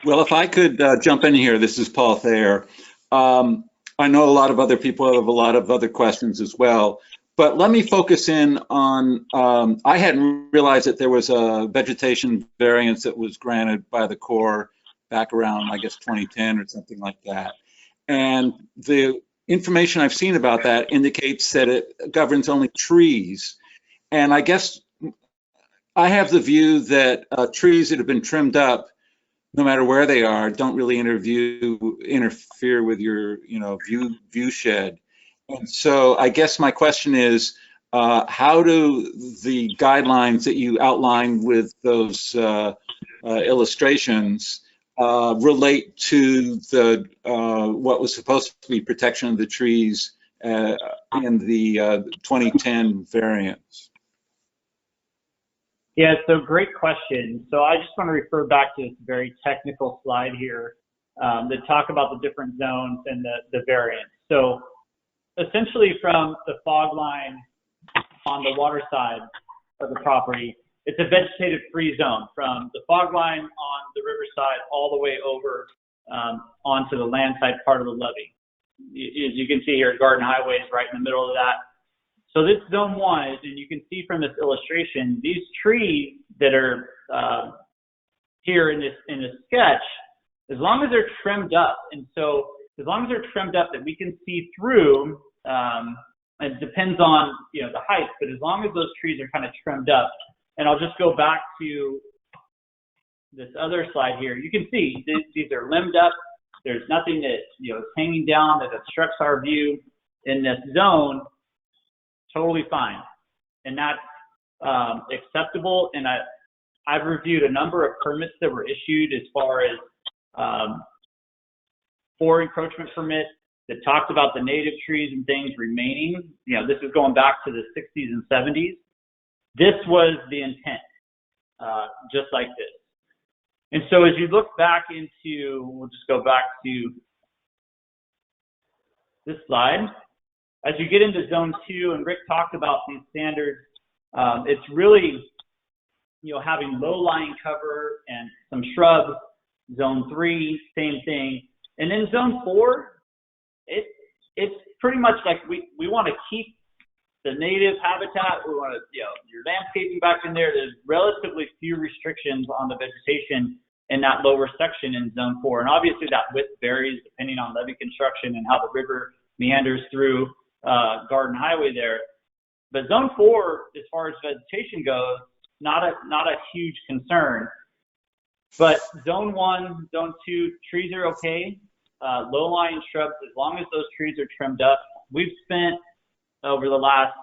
Well, if I could jump in here, this is Paul Thayer. I know a lot of other people have a lot of other questions as well, but let me focus in on, I hadn't realized that there was a vegetation variance that was granted by the Corps back around, I guess, 2010 or something like that. And the information I've seen about that indicates that it governs only trees. And I guess I have the view that trees that have been trimmed up, no matter where they are, don't really interfere with your, view shed. And so I guess my question is, how do the guidelines that you outlined with those illustrations relate to the what was supposed to be protection of the trees in the 2010 variance? Yeah, so great question. So I just want to refer back to this very technical slide here that talk about the different zones and the variance. So essentially from the fog line on the water side of the property, it's a vegetative free zone from the fog line on the riverside all the way over onto the land side part of the levee. As you can see here, Garden Highway is right in the middle of that. So this zone 1 is, and you can see from this illustration, these trees that are here in this sketch, as long as they're trimmed up, and so as long as they're trimmed up that we can see through, it depends on the height, but as long as those trees are kind of trimmed up, and I'll just go back to this other slide here, you can see these are limbed up. There's nothing that is hanging down that obstructs our view in this zone. Totally fine, and that's acceptable. And I've reviewed a number of permits that were issued as far as for encroachment permits that talked about the native trees and things remaining. This is going back to the 60s and 70s. This was the intent, just like this. And so as you look back into, we'll just go back to this slide. As you get into zone 2, and Rick talked about these standards, it's really, having low-lying cover and some shrubs. Zone 3, same thing. And in zone 4, it's pretty much like we want to keep the native habitat. We want to, your landscaping back in there. There's relatively few restrictions on the vegetation in that lower section in zone 4. And obviously that width varies depending on levee construction and how the river meanders through Garden Highway there. But zone 4, as far as vegetation goes, not a huge concern. But zone 1, zone 2, trees are okay. Low-lying shrubs, as long as those trees are trimmed up. We've spent over the last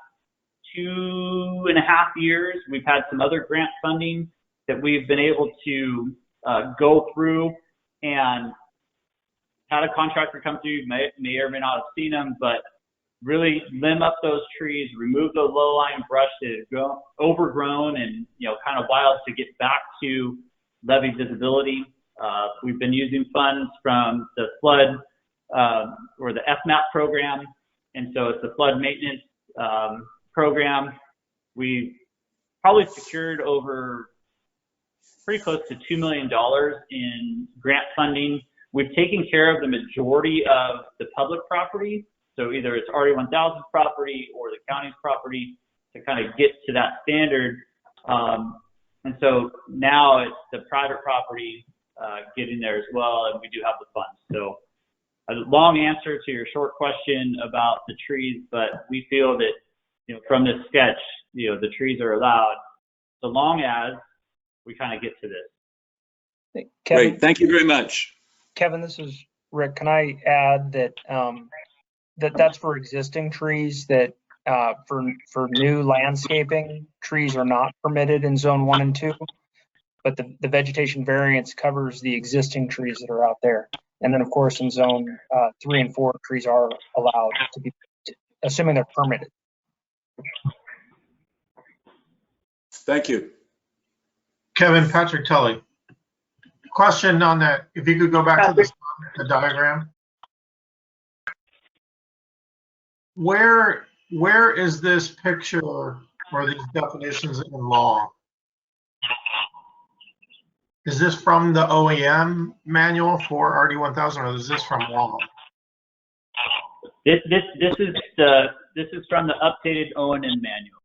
2.5 years, we've had some other grant funding that we've been able to go through, and had a contractor come through, may or may not have seen them, but really limb up those trees, remove the low-lying brush that is overgrown and kind of wild to get back to levee visibility. We've been using funds from the flood or the FMAP program, and so it's the flood maintenance program. We've probably secured over pretty close to $2 million in grant funding. We've taken care of the majority of the public property, so either it's RE1000 property or the county's property to kind of get to that standard. And so now it's the private property getting there as well, and we do have the funds. So a long answer to your short question about the trees, but we feel that from this sketch, the trees are allowed so long as we kind of get to this. Kevin, Great, thank you very much. Kevin, this is Rick. Can I add that that's for existing trees, that for new landscaping, trees are not permitted in zone 1 and 2, but the vegetation variance covers the existing trees that are out there. And then of course in zone 3 and 4, trees are allowed to be, assuming they're permitted. Thank you. Kevin, Patrick Tully. Question on that, if you could go back to the diagram. Where is this picture or these definitions in law? Is this from the OEM manual for RD1000, or is this from law? This is from the updated O&M manual.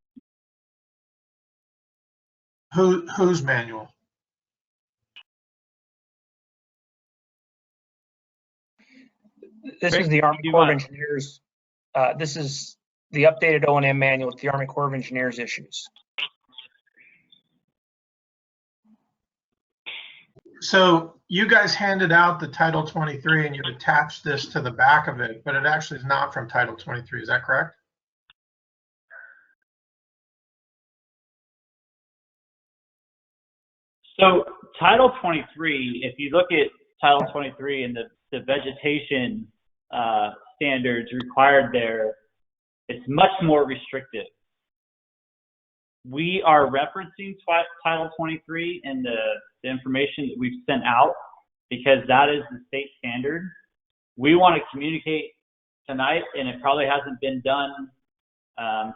Whose manual? This is the Army Corps of Engineers. This is the updated O&M manual that the Army Corps of Engineers issues. So you guys handed out the Title 23 and you attached this to the back of it, but it actually is not from Title 23. Is that correct? So Title 23, if you look at Title 23 and the vegetation standards required there, it's much more restrictive we are referencing Title 23 in the information that we've sent out because that is the state standard. We want to communicate tonight, and it probably hasn't been done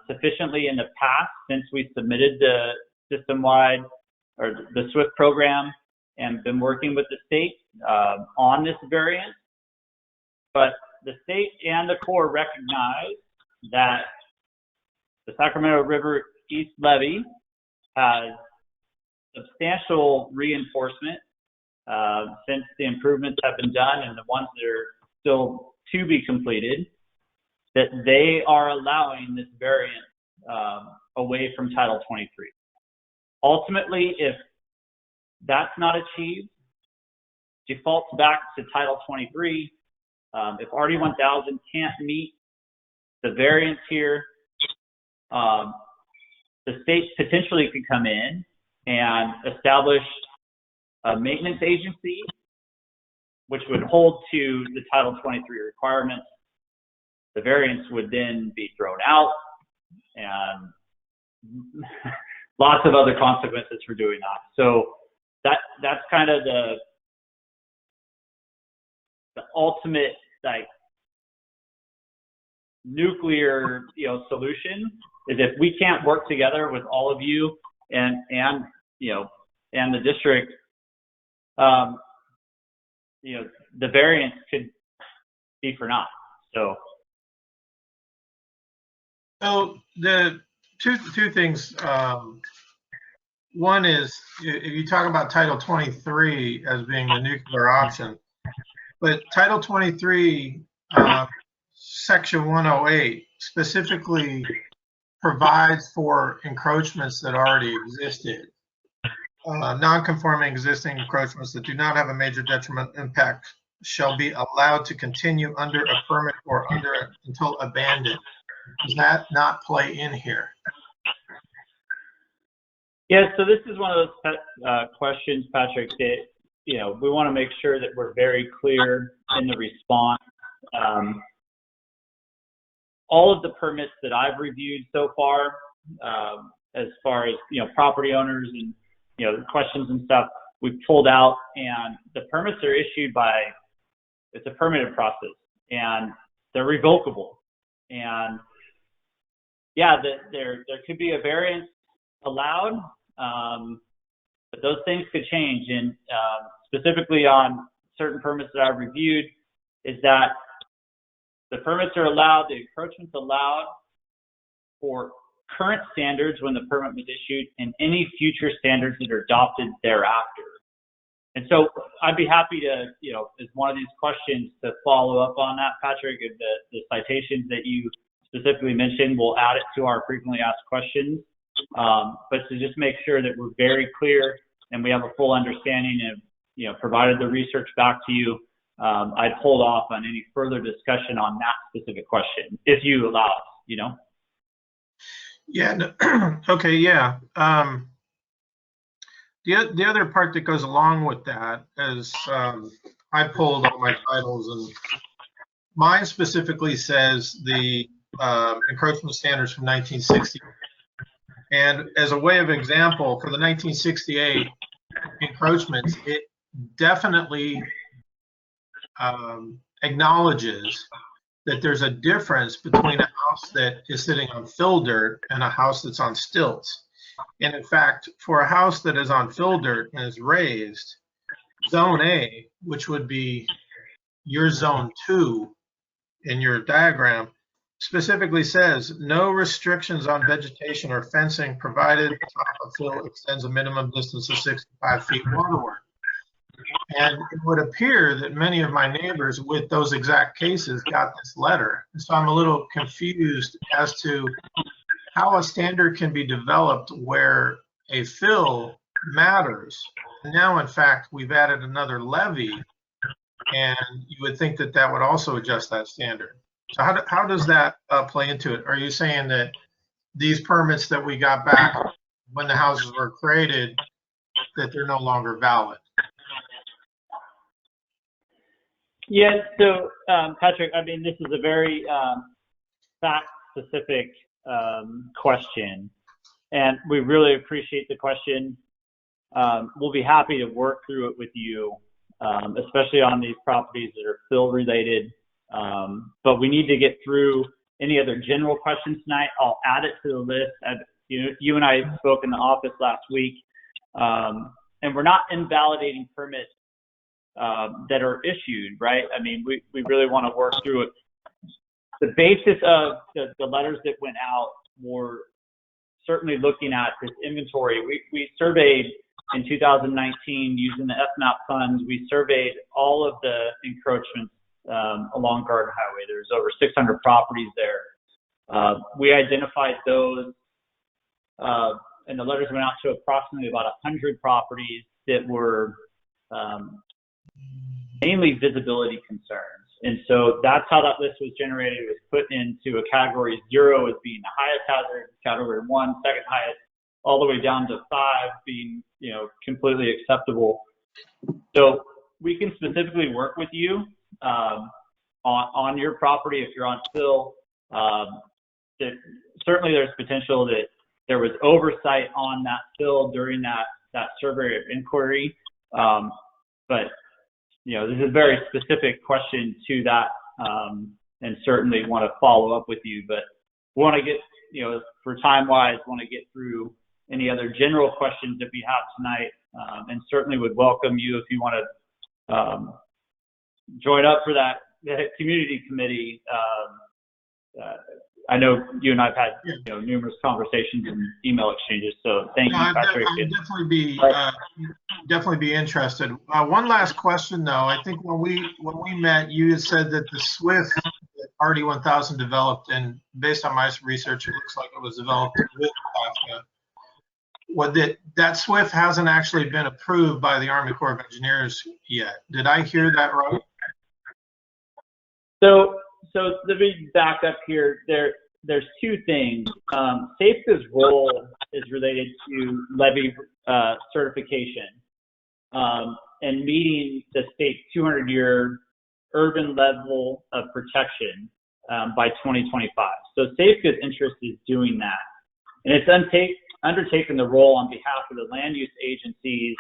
sufficiently in the past since we submitted the system-wide or the SWIFT program and been working with the state on this variant. But the state and the Corps recognize that the Sacramento River East Levee has substantial reinforcement since the improvements have been done and the ones that are still to be completed, that they are allowing this variant away from Title 23. Ultimately, if that's not achieved, defaults back to Title 23. If RD 1000 can't meet the variance here, the state potentially could come in and establish a maintenance agency, which would hold to the Title 23 requirements. The variance would then be thrown out, and lots of other consequences for doing that. So that's kind of the ultimate, like, nuclear, solution is if we can't work together with all of you and the district, the variance could be for naught. So the two things. One is, if you talk about Title 23 as being the nuclear option, but Title 23, Section 108 specifically provides for encroachments that already existed. Non-conforming existing encroachments that do not have a major detrimental impact shall be allowed to continue under a permit or until abandoned. Does that not play in here? Yeah, so this is one of those questions, Patrick, that we want to make sure that we're very clear in the response. All of the permits that I've reviewed so far, as far as property owners and questions and stuff, we've pulled out, and the permits are issued by, it's a permitted process, and they're revocable. And yeah, there could be a variance allowed, but those things could change. And specifically on certain permits that I've reviewed, is that the permits are allowed, the encroachment's allowed for current standards when the permit was issued and any future standards that are adopted thereafter. And so I'd be happy to, as one of these questions, to follow up on that, Patrick. If the citations that you specifically mentioned, we'll add it to our frequently asked questions. But to just make sure that we're very clear and we have a full understanding of, provided the research back to you, I'd hold off on any further discussion on that specific question, if you allow us, Yeah. No, okay. Yeah. The other part that goes along with that is I pulled all my titles, and mine specifically says the encroachment standards from 1960. And as a way of example, for the 1968 encroachments, it definitely acknowledges that there's a difference between a house that is sitting on fill dirt and a house that's on stilts. And in fact, for a house that is on fill dirt and is raised, Zone A, which would be your Zone 2 in your diagram, specifically says no restrictions on vegetation or fencing provided the top of fill extends a minimum distance of 65 feet waterward. And it would appear that many of my neighbors with those exact cases got this letter. And so I'm a little confused as to how a standard can be developed where a fill matters. And now, in fact, we've added another levee, and you would think that that would also adjust that standard. So how does that play into it? Are you saying that these permits that we got back when the houses were created, that they're no longer valid? Yeah, so Patrick, I mean, this is a very fact-specific question. And we really appreciate the question. We'll be happy to work through it with you, especially on these properties that are fill related. But we need to get through any other general questions tonight. I'll add it to the list. You and I spoke in the office last week, and we're not invalidating permits that are issued, right? I mean, we really want to work through it. The basis of the letters that went out were certainly looking at this inventory. We surveyed in 2019 using the FMAP funds. We surveyed all of the encroachments along Garden Highway. There's over 600 properties there. We identified those, and the letters went out to approximately about 100 properties that were mainly visibility concerns. And so that's how that list was generated. It was put into a category 0 as being the highest hazard, category 1, second highest, all the way down to 5 being, completely acceptable. So we can specifically work with you on your property if you're on fill. That certainly there's potential that there was oversight on that fill during that survey of inquiry. But this is a very specific question to that, and certainly want to follow up with you. But we want to get, for time-wise, want to get through any other general questions that we have tonight, and certainly would welcome you if you want to join up for that community committee. I know you and I've had numerous conversations and email exchanges, so thank you, Patrick. I'd definitely be interested. One last question, though. I think when we met, you had said that the SWIFT that RD1000 developed, and based on my research, it looks like it was developed with Kafka. That SWIFT hasn't actually been approved by the Army Corps of Engineers yet. Did I hear that right? So let me back up here. There's two things. SAFECA's role is related to levee certification and meeting the state's 200-year urban level of protection by 2025. So SAFECA's interest is doing that. And it's undertaken the role on behalf of the land use agencies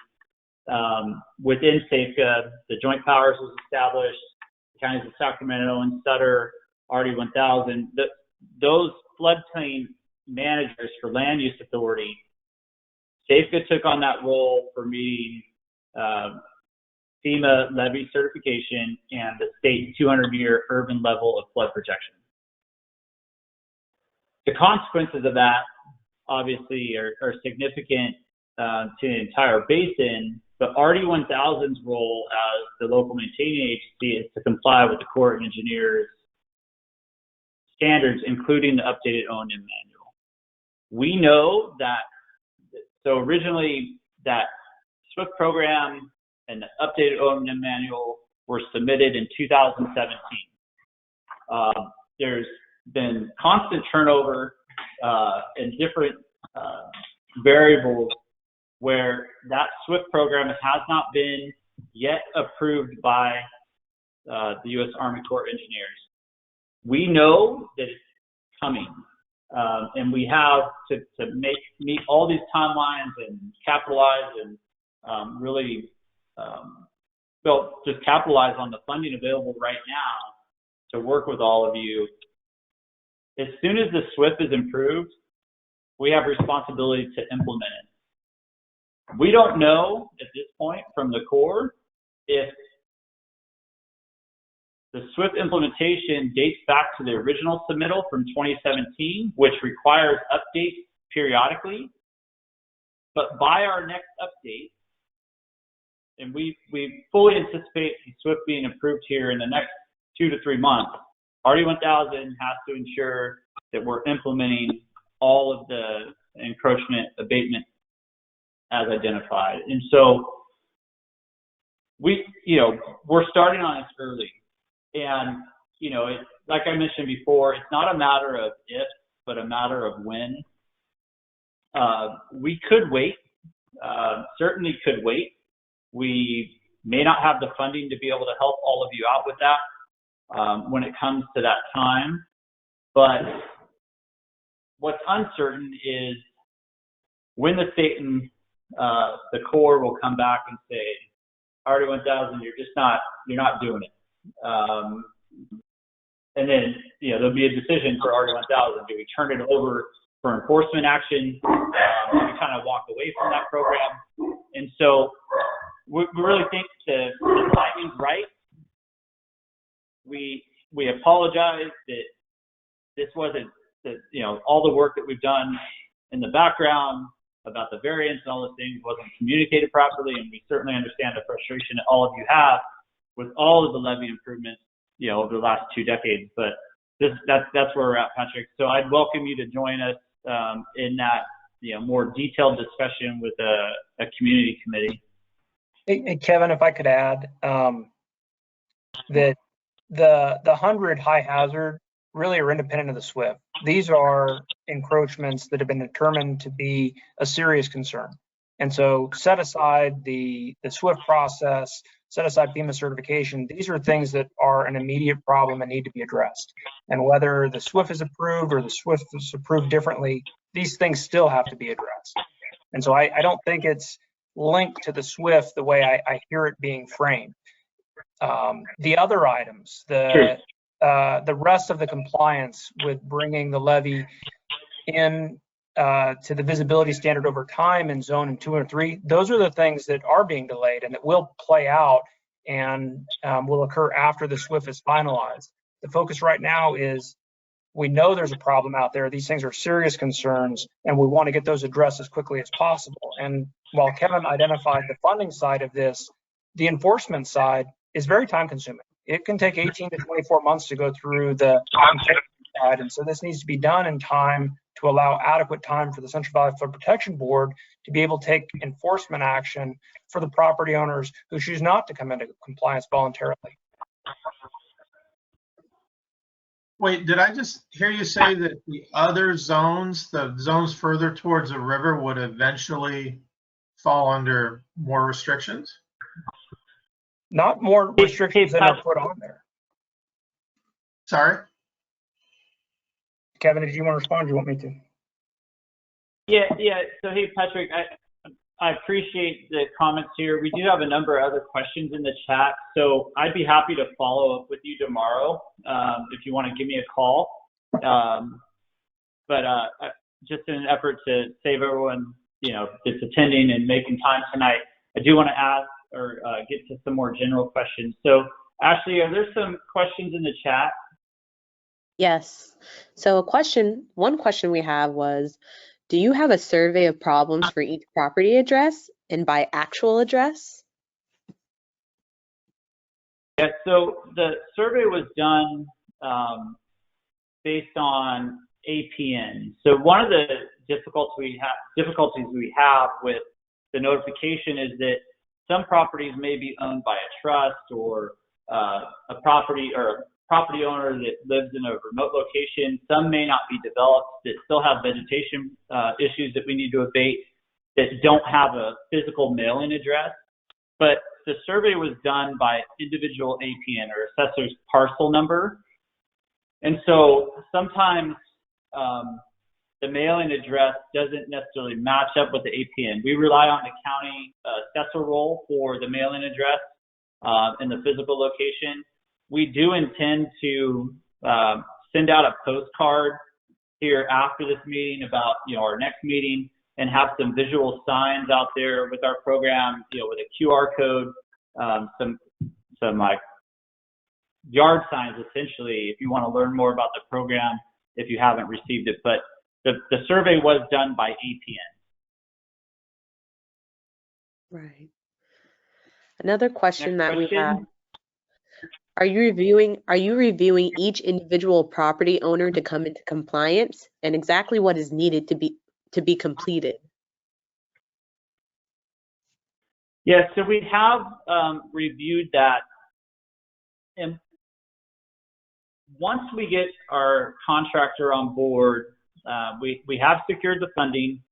within SAFECA. The Joint Powers was established. Counties of Sacramento and Sutter, RD1000, those floodplain managers for land use authority, SAFECA took on that role for meeting FEMA levee certification and the state 200-year urban level of flood protection. The consequences of that obviously are significant to the entire basin, but RD1000's role as the local maintaining agency is to comply with the Corps of Engineers standards, including the updated O&M manual. We know that, so originally that SWIFT program and the updated O&M manual were submitted in 2017. There's been constant turnover in different variables where that SWIFT program has not been yet approved by the U.S. Army Corps of Engineers. We know that it's coming, and we have to meet all these timelines and capitalize and really just capitalize on the funding available right now to work with all of you. As soon as the SWIFT is improved, we have responsibility to implement it. We don't know at this point from the Corps if the SWIFT implementation dates back to the original submittal from 2017, which requires updates periodically. But by our next update, and we fully anticipate the SWIFT being approved here in the next 2 to 3 months, RD1000 has to ensure that we're implementing all of the encroachment abatement as identified. And so we're starting on this early. And, like I mentioned before, it's not a matter of if, but a matter of when. We could wait, certainly could wait. We may not have the funding to be able to help all of you out with that when it comes to that time. But what's uncertain is when the state and the Corps will come back and say, RD1000, you're not doing it. And then, there'll be a decision for RD1000. Do we turn it over for enforcement action? Do we kind of walk away from that program? And so we really think the timing's right. We apologize that this wasn't, all the work that we've done in the background about the variance and all those things wasn't communicated properly, and we certainly understand the frustration that all of you have with all of the levee improvements, over the last 2 decades. But that's where we're at, Patrick. So I'd welcome you to join us in that, more detailed discussion with a community committee. Hey, Kevin, if I could add that the 100 high hazard really are independent of the SWIFT. These are encroachments that have been determined to be a serious concern. And so set aside the SWIFT process, set aside FEMA certification. These are things that are an immediate problem and need to be addressed. And whether the SWIFT is approved or the SWIFT is approved differently, these things still have to be addressed. And so I don't think it's linked to the SWIFT the way I hear it being framed. The other items, the rest of the compliance with bringing the levee in to the visibility standard over time in zone 2 and 3, those are the things that are being delayed and that will play out and will occur after the SWIFT is finalized. The focus right now is we know there's a problem out there. These things are serious concerns, and we want to get those addressed as quickly as possible. And while Kevin identified the funding side of this, the enforcement side is very time consuming. It can take 18 to 24 months to go through the side. And so this needs to be done in time to allow adequate time for the Central Valley Flood Protection Board to be able to take enforcement action for the property owners who choose not to come into compliance voluntarily. Wait, did I just hear you say that the other zones, the zones further towards the river, would eventually fall under more restrictions? Not more restrictions than are put on there. Sorry? Kevin, did you want to respond? Do you want me to? Yeah. So, hey, Patrick, I appreciate the comments here. We do have a number of other questions in the chat, so I'd be happy to follow up with you tomorrow if you want to give me a call. But just in an effort to save everyone, that's attending and making time tonight, I do want to ask or get to some more general questions. So, Ashley, are there some questions in the chat? Yes. So one question we have was, do you have a survey of problems for each property address and by actual address? Yeah, so the survey was done based on APN. So one of the difficulties we have with the notification is that some properties may be owned by a trust or a property owner that lives in a remote location. Some may not be developed, that still have vegetation issues that we need to abate, that don't have a physical mailing address. But the survey was done by individual APN or assessor's parcel number. And so sometimes the mailing address doesn't necessarily match up with the APN. We rely on the county assessor roll for the mailing address and the physical location. We do intend to send out a postcard here after this meeting about our next meeting and have some visual signs out there with our program, with a QR code, some like yard signs essentially, if you want to learn more about the program if you haven't received it. But the survey was done by APN. Right. Another question Next that we question. have. Are you reviewing each individual property owner to come into compliance, and exactly what is needed to be completed? Yeah, so we have reviewed that, and once we get our contractor on board, we have secured the funding.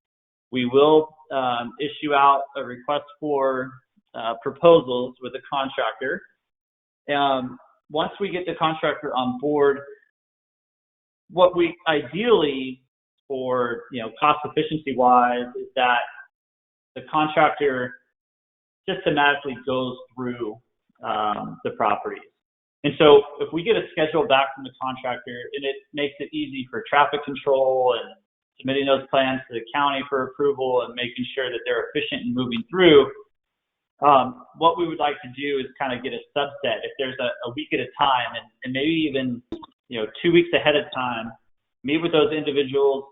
We will issue out a request for proposals with the contractor. Once we get the contractor on board, what we ideally for, cost efficiency wise is that the contractor systematically goes through the properties. And so if we get a schedule back from the contractor, and it makes it easy for traffic control and submitting those plans to the county for approval and making sure that they're efficient in moving through, what we would like to do is kind of get a subset. If there's a week at a time, and maybe even 2 weeks ahead of time, meet with those individuals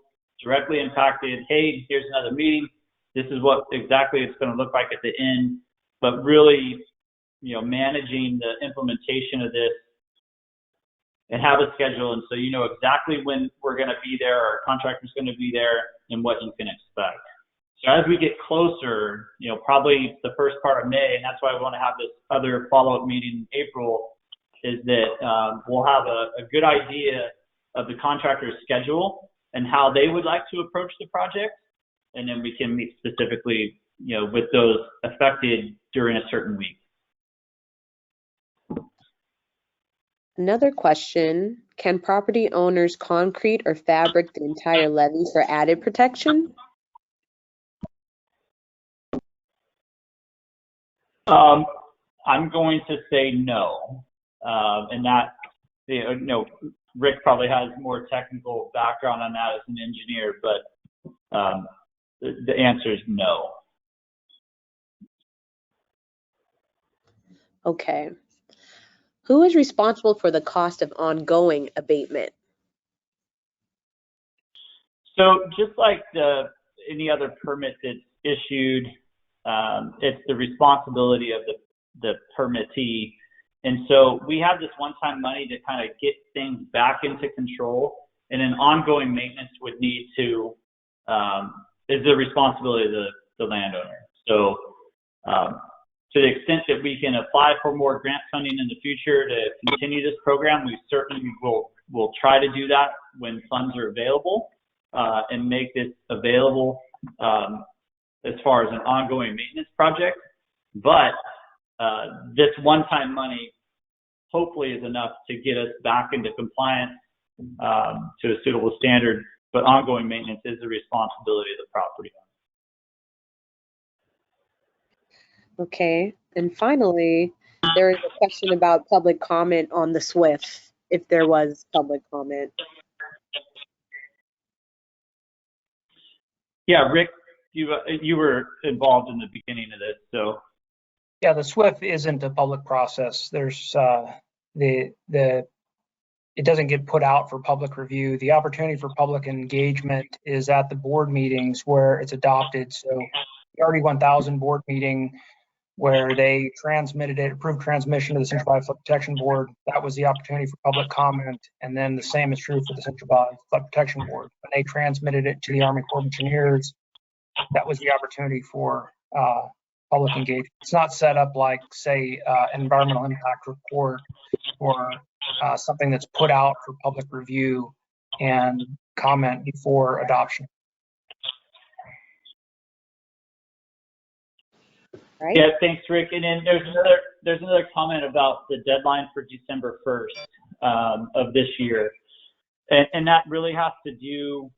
directly impacted. Hey, here's another meeting. This is what exactly it's going to look like at the end. But really, managing the implementation of this and have a schedule, and so you know exactly when we're going to be there, our contractor's going to be there, and what you can expect. So as we get closer, probably the first part of May, and that's why we want to have this other follow-up meeting in April, is that we'll have a good idea of the contractor's schedule and how they would like to approach the project, and then we can meet specifically, with those affected during a certain week. Another question, can property owners concrete or fabric the entire levee for added protection? I'm going to say no, and that, Rick probably has more technical background on that as an engineer, but the answer is no. Okay. Who is responsible for the cost of ongoing abatement? So just like any other permit that's issued, it's the responsibility of the permittee. And so we have this one-time money to kind of get things back into control, and then ongoing maintenance would need to, is the responsibility of the landowner. So to the extent that we can apply for more grant funding in the future to continue this program, we certainly will try to do that when funds are available, and make this available as far as an ongoing maintenance project. But this one-time money hopefully is enough to get us back into compliance to a suitable standard, but ongoing maintenance is the responsibility of the property owner. Okay, and finally, there is a question about public comment on the SWIFT, if there was public comment. Yeah, Rick, you were involved in the beginning of this, so. Yeah, the SWIFT isn't a public process. There's it doesn't get put out for public review. The opportunity for public engagement is at the board meetings where it's adopted. So the RD 1000 board meeting where they transmitted it, approved transmission to the Central Valley Flood Protection Board, that was the opportunity for public comment. And then the same is true for the Central Valley Flood Protection Board. When they transmitted it to the Army Corps of Engineers, that was the opportunity for public engagement. It's not set up like, say, an environmental impact report or something that's put out for public review and comment before adoption. Right? Yeah, thanks, Rick. And then there's another comment about the deadline for December 1st of this year, and that really has to do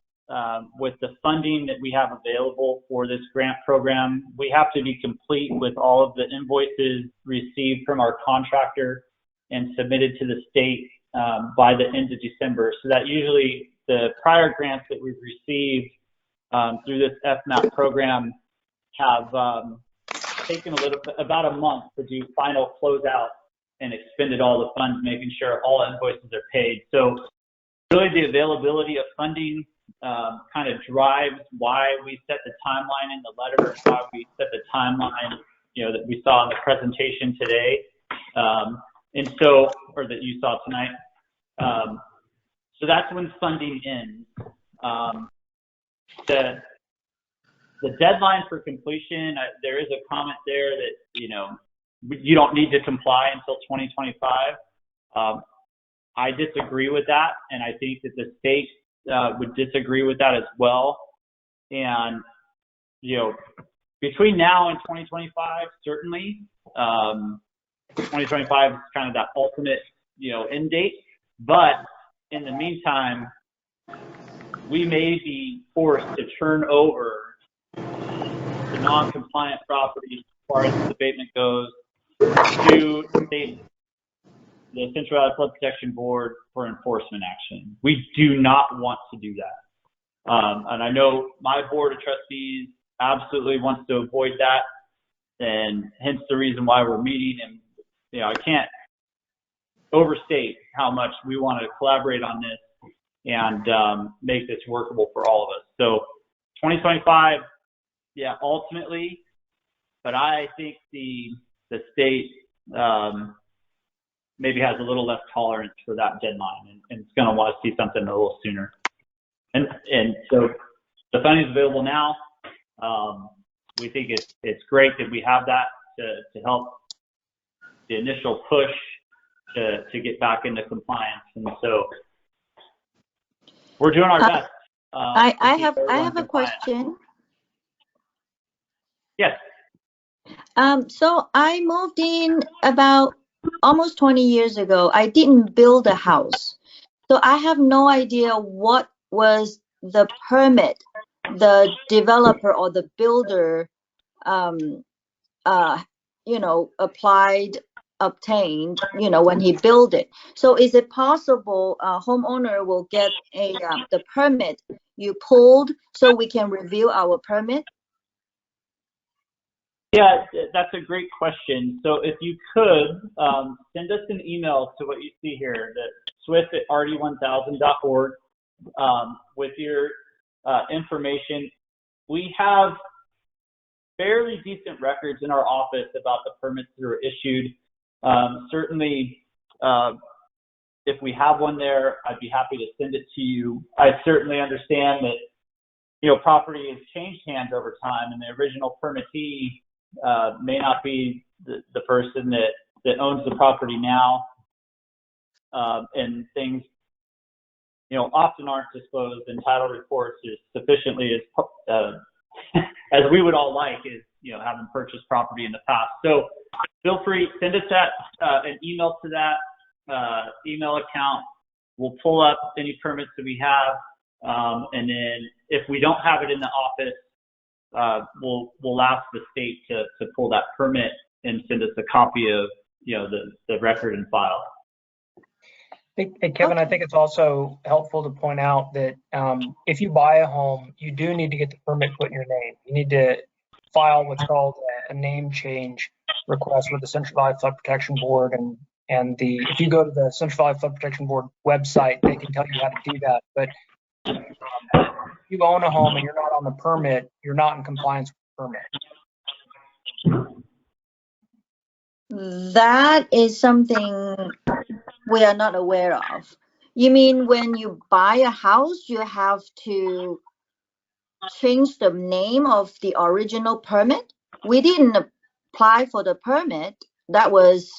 with the funding that we have available for this grant program. We have to be complete with all of the invoices received from our contractor and submitted to the state by the end of December. So that usually the prior grants that we've received through this FMAP program have taken about a month to do final closeout and expended all the funds, making sure all invoices are paid. So really the availability of funding kind of drives why we set the timeline in the letter, why we set the timeline, that we saw in the presentation today, and so, or that you saw tonight. So that's when funding ends. The deadline for completion, there is a comment there that, you don't need to comply until 2025. I disagree with that, and I think that the state would disagree with that as well. And, between now and 2025, certainly, 2025 is kind of that ultimate, end date. But in the meantime, we may be forced to turn over the non-compliant properties as far as the abatement goes to the Central Valley Flood Protection Board for enforcement action. We do not want to do that. And I know my board of trustees absolutely wants to avoid that, and hence the reason why we're meeting. And, you know, I can't overstate how much we want to collaborate on this and make this workable for all of us. So 2025, yeah, ultimately, but I think the state maybe has a little less tolerance for that deadline, and it's going to want to see something a little sooner. And so the funding is available now. We think it's great that we have that to help the initial push to get back into compliance. And so we're doing our best. I have a question. Yes. So I moved in about almost 20 years ago. I didn't build a house, so I have no idea what was the permit the developer or the builder obtained, when he built it. So is it possible a homeowner will get the permit you pulled so we can review our permit? Yeah, that's a great question. So if you could send us an email to what you see here, that swift@rd1000.org, with your information. We have fairly decent records in our office about the permits that are issued. Certainly, if we have one there, I'd be happy to send it to you. I certainly understand that, property has changed hands over time, and the original permittee may not be the person that owns the property now, and things, often aren't disclosed in title reports as sufficiently as we would all like, is having purchased property in the past. So feel free, send us an email to that email account. We'll pull up any permits that we have, and then if we don't have it in the office, we'll ask the state to pull that permit and send us a copy of the record and file. Hey, Kevin, I think it's also helpful to point out that if you buy a home, you do need to get the permit put in your name. You need to file what's called a name change request with the Central Valley Flood Protection Board, and if you go to the Central Valley Flood Protection Board website, they can tell you how to do that. But if you own a home and you're not on the permit, you're not in compliance with the permit. That is something we are not aware of. You mean when you buy a house, you have to change the name of the original permit? We didn't apply for the permit. That was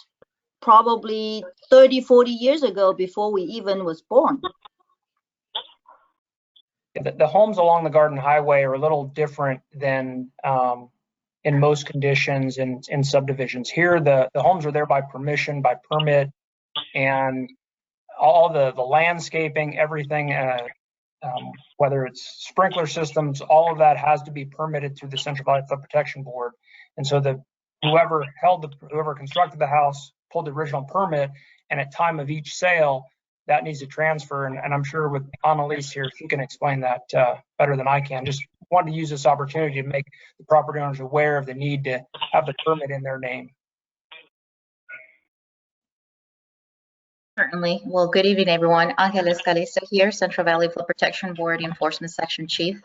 probably 30, 40 years ago, before we even was born. The homes along the Garden Highway are a little different than in most conditions in subdivisions. Here, the homes are there by permission, by permit, and all the landscaping, everything, whether it's sprinkler systems, all of that has to be permitted through the Central Valley Flood Protection Board. And so whoever constructed the house pulled the original permit, and at time of each sale, that needs to transfer. And I'm sure with Annalise here, she can explain that better than I can. Just wanted to use this opportunity to make the property owners aware of the need to have the permit in their name. Certainly. Well, good evening, everyone. Angeles Calista here, Central Valley Flood Protection Board Enforcement Section Chief.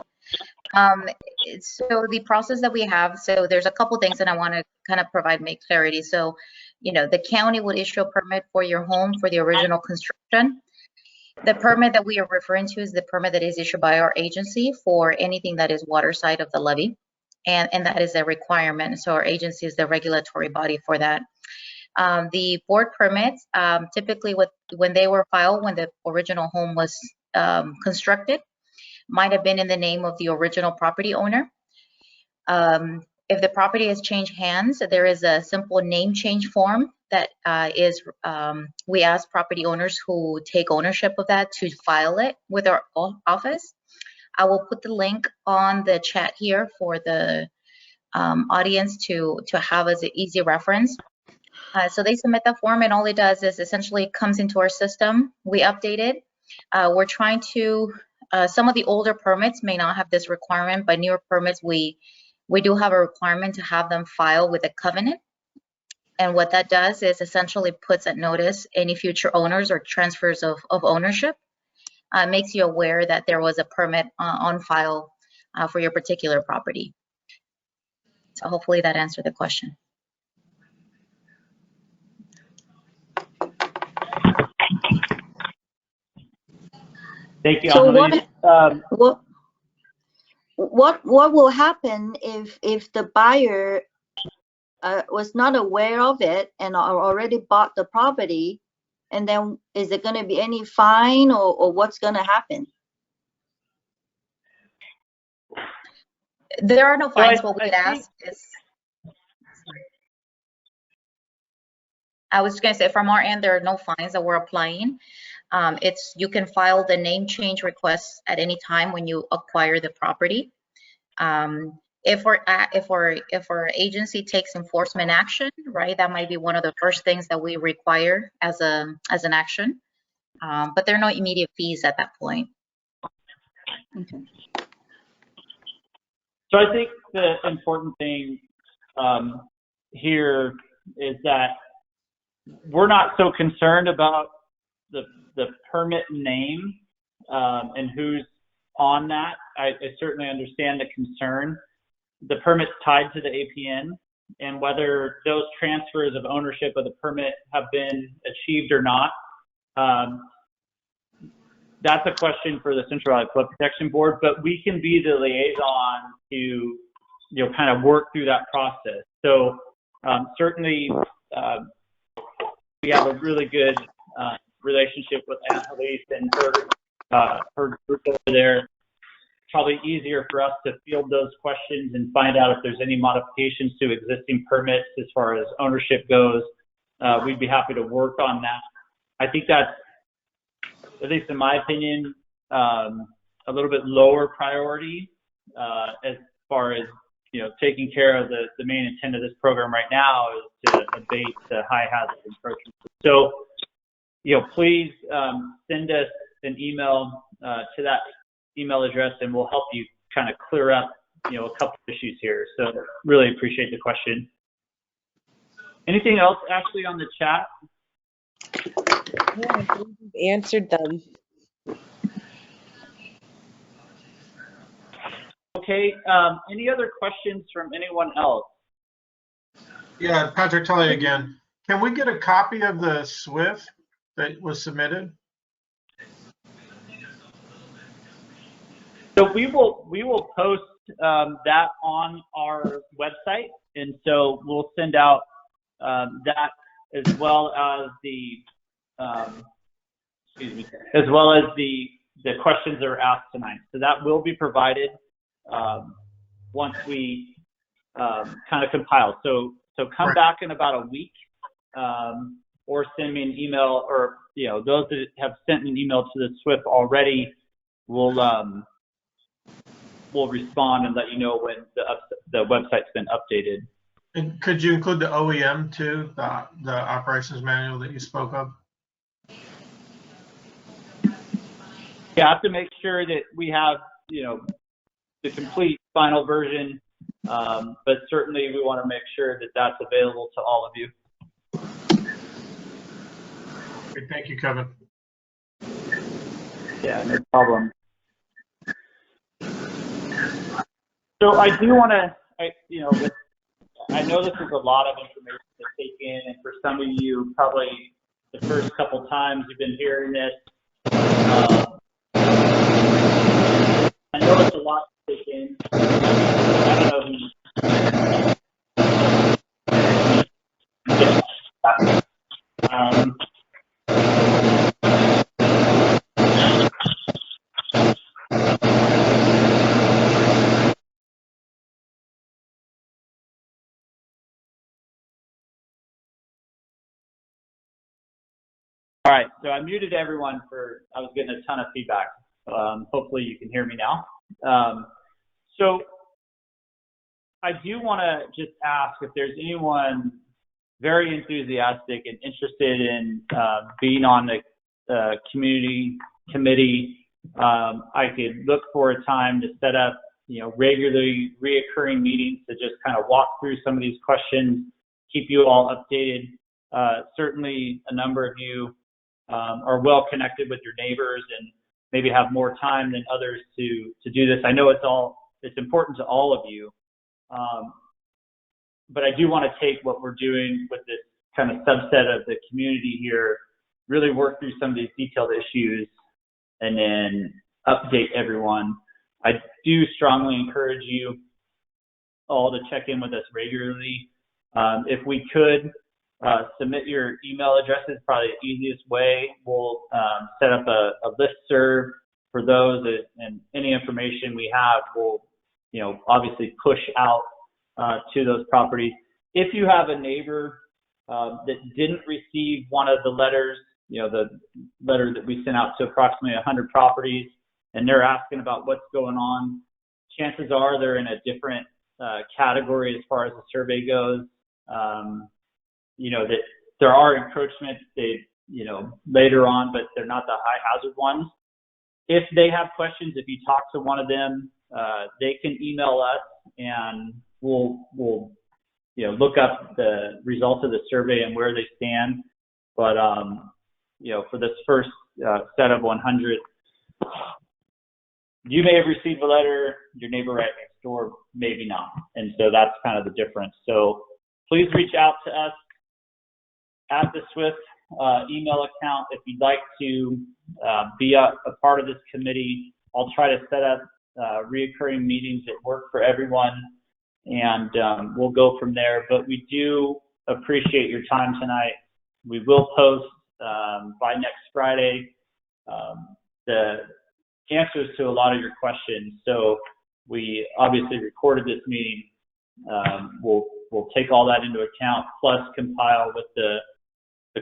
So the process that we have, so there's a couple things that I want to kind of make clarity. So, the county would issue a permit for your home for the original construction. The permit that we are referring to is the permit that is issued by our agency for anything that is water side of the levee, and that is a requirement. So our agency is the regulatory body for that. The board permits, typically when they were filed, when the original home was constructed, might have been in the name of the original property owner. If the property has changed hands, there is a simple name change form that we ask property owners who take ownership of that to file it with our office. I will put the link on the chat here for the audience to have as an easy reference. So they submit the form, and all it does is essentially comes into our system. We update it. We're trying to, some of the older permits may not have this requirement, but newer permits, we do have a requirement to have them file with a covenant. And what that does is essentially puts at notice any future owners or transfers of ownership. Makes you aware that there was a permit on file for your particular property. So hopefully that answered the question. Thank you. So what will happen if the buyer was not aware of it and already bought the property, and then is there going to be any fine or what's going to happen? There are no fines. What we would ask is, I was going to say, from our end, there are no fines that we're applying. You can file the name change request at any time when you acquire the property. If our agency takes enforcement action, right, that might be one of the first things that we require as an action. But there are no immediate fees at that point. Okay. So I think the important thing here is that we're not so concerned about the permit name and who's on that. I certainly understand the concern. The permit's tied to the APN, and whether those transfers of ownership of the permit have been achieved or not, that's a question for the Central Valley Flood Protection Board, but we can be the liaison to, kind of work through that process. So certainly we have a really good relationship with Aunt Elise and her group over there. Probably easier for us to field those questions and find out if there's any modifications to existing permits as far as ownership goes. We'd be happy to work on that. I think that's, at least in my opinion, a little bit lower priority as far as taking care of the main intent of this program right now is to abate the high hazard encroachment. So, please send us an email to that email address, and we'll help you kind of clear up, a couple issues here. So really appreciate the question. Anything else, Ashley, on the chat? Yeah, I think you've answered them. Okay, any other questions from anyone else? Yeah, Patrick Tully again. Can we get a copy of the SWIFT that was submitted? So we will post that on our website, and so we'll send out that as well as the the questions that are asked tonight. So that will be provided once we kind of compile. So come back in about a week, or send me an email, or those that have sent an email to the SWIFT already will respond and let you know when the website's been updated. And could you include the OEM too, the operations manual that you spoke of? Yeah, I have to make sure that we have, the complete final version, but certainly we want to make sure that that's available to all of you. Okay, thank you, Kevin. Yeah, no problem. So I do want to, I know this is a lot of information to take in, and for some of you, probably the first couple times you've been hearing this, I know it's a lot to take in. I don't know who. right, so I muted everyone I was getting a ton of feedback. Hopefully you can hear me now. So I do want to just ask if there's anyone very enthusiastic and interested in being on the community committee. I could look for a time to set up, regularly reoccurring meetings to just kind of walk through some of these questions, keep you all updated. Certainly a number of you are well connected with your neighbors and maybe have more time than others to do this. I know it's important to all of you. But I do want to take what we're doing with this kind of subset of the community here, really work through some of these detailed issues, and then update everyone. I do strongly encourage you all to check in with us regularly. If we could submit your email addresses, probably the easiest way. We'll set up a listserv for those, and any information we have will, obviously push out to those properties. If you have a neighbor that didn't receive one of the letters, the letter that we sent out to approximately 100 properties, and they're asking about what's going on, chances are they're in a different category as far as the survey goes. That there are encroachments later on, but they're not the high hazard ones. If they have questions, if you talk to one of them, they can email us, and we'll look up the results of the survey and where they stand. But for this first set of 100, you may have received a letter, your neighbor right next door maybe not, and so that's kind of the difference. So please reach out to us at the Swift email account if you'd like to be a part of this committee. I'll try to set up reoccurring meetings that work for everyone, and we'll go from there. But we do appreciate your time tonight. We will post by next Friday the answers to a lot of your questions. So we obviously recorded this meeting. We'll take all that into account, plus compile with the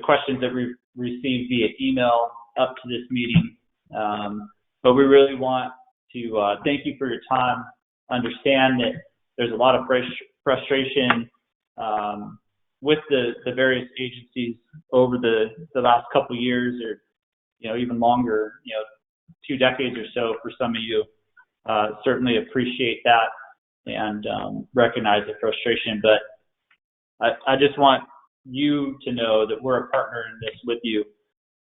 questions that we received via email up to this meeting. But we really want to thank you for your time. Understand that there's a lot of frustration with the various agencies over the last couple of years, or even longer, 2 decades or so for some of you. Certainly appreciate that and recognize the frustration. But I just want you to know that we're a partner in this with you.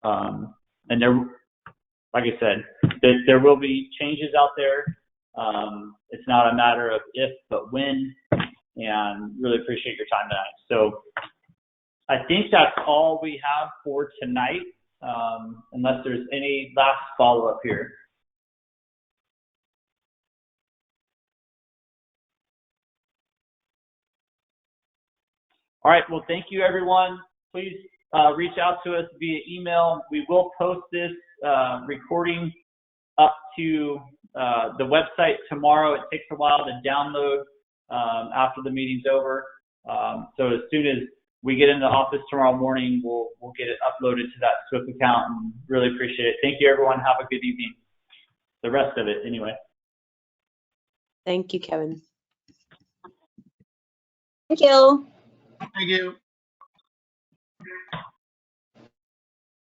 And there, like I said, there will be changes out there. It's not a matter of if, but when, and really appreciate your time tonight. So I think that's all we have for tonight, unless there's any last follow-up here. All right, well, thank you, everyone. Please reach out to us via email. We will post this recording up to the website tomorrow. It takes a while to download after the meeting's over. So as soon as we get in the office tomorrow morning, we'll get it uploaded to that Swift account, and really appreciate it. Thank you, everyone. Have a good evening. The rest of it, anyway. Thank you, Kevin. Thank you. Thank you.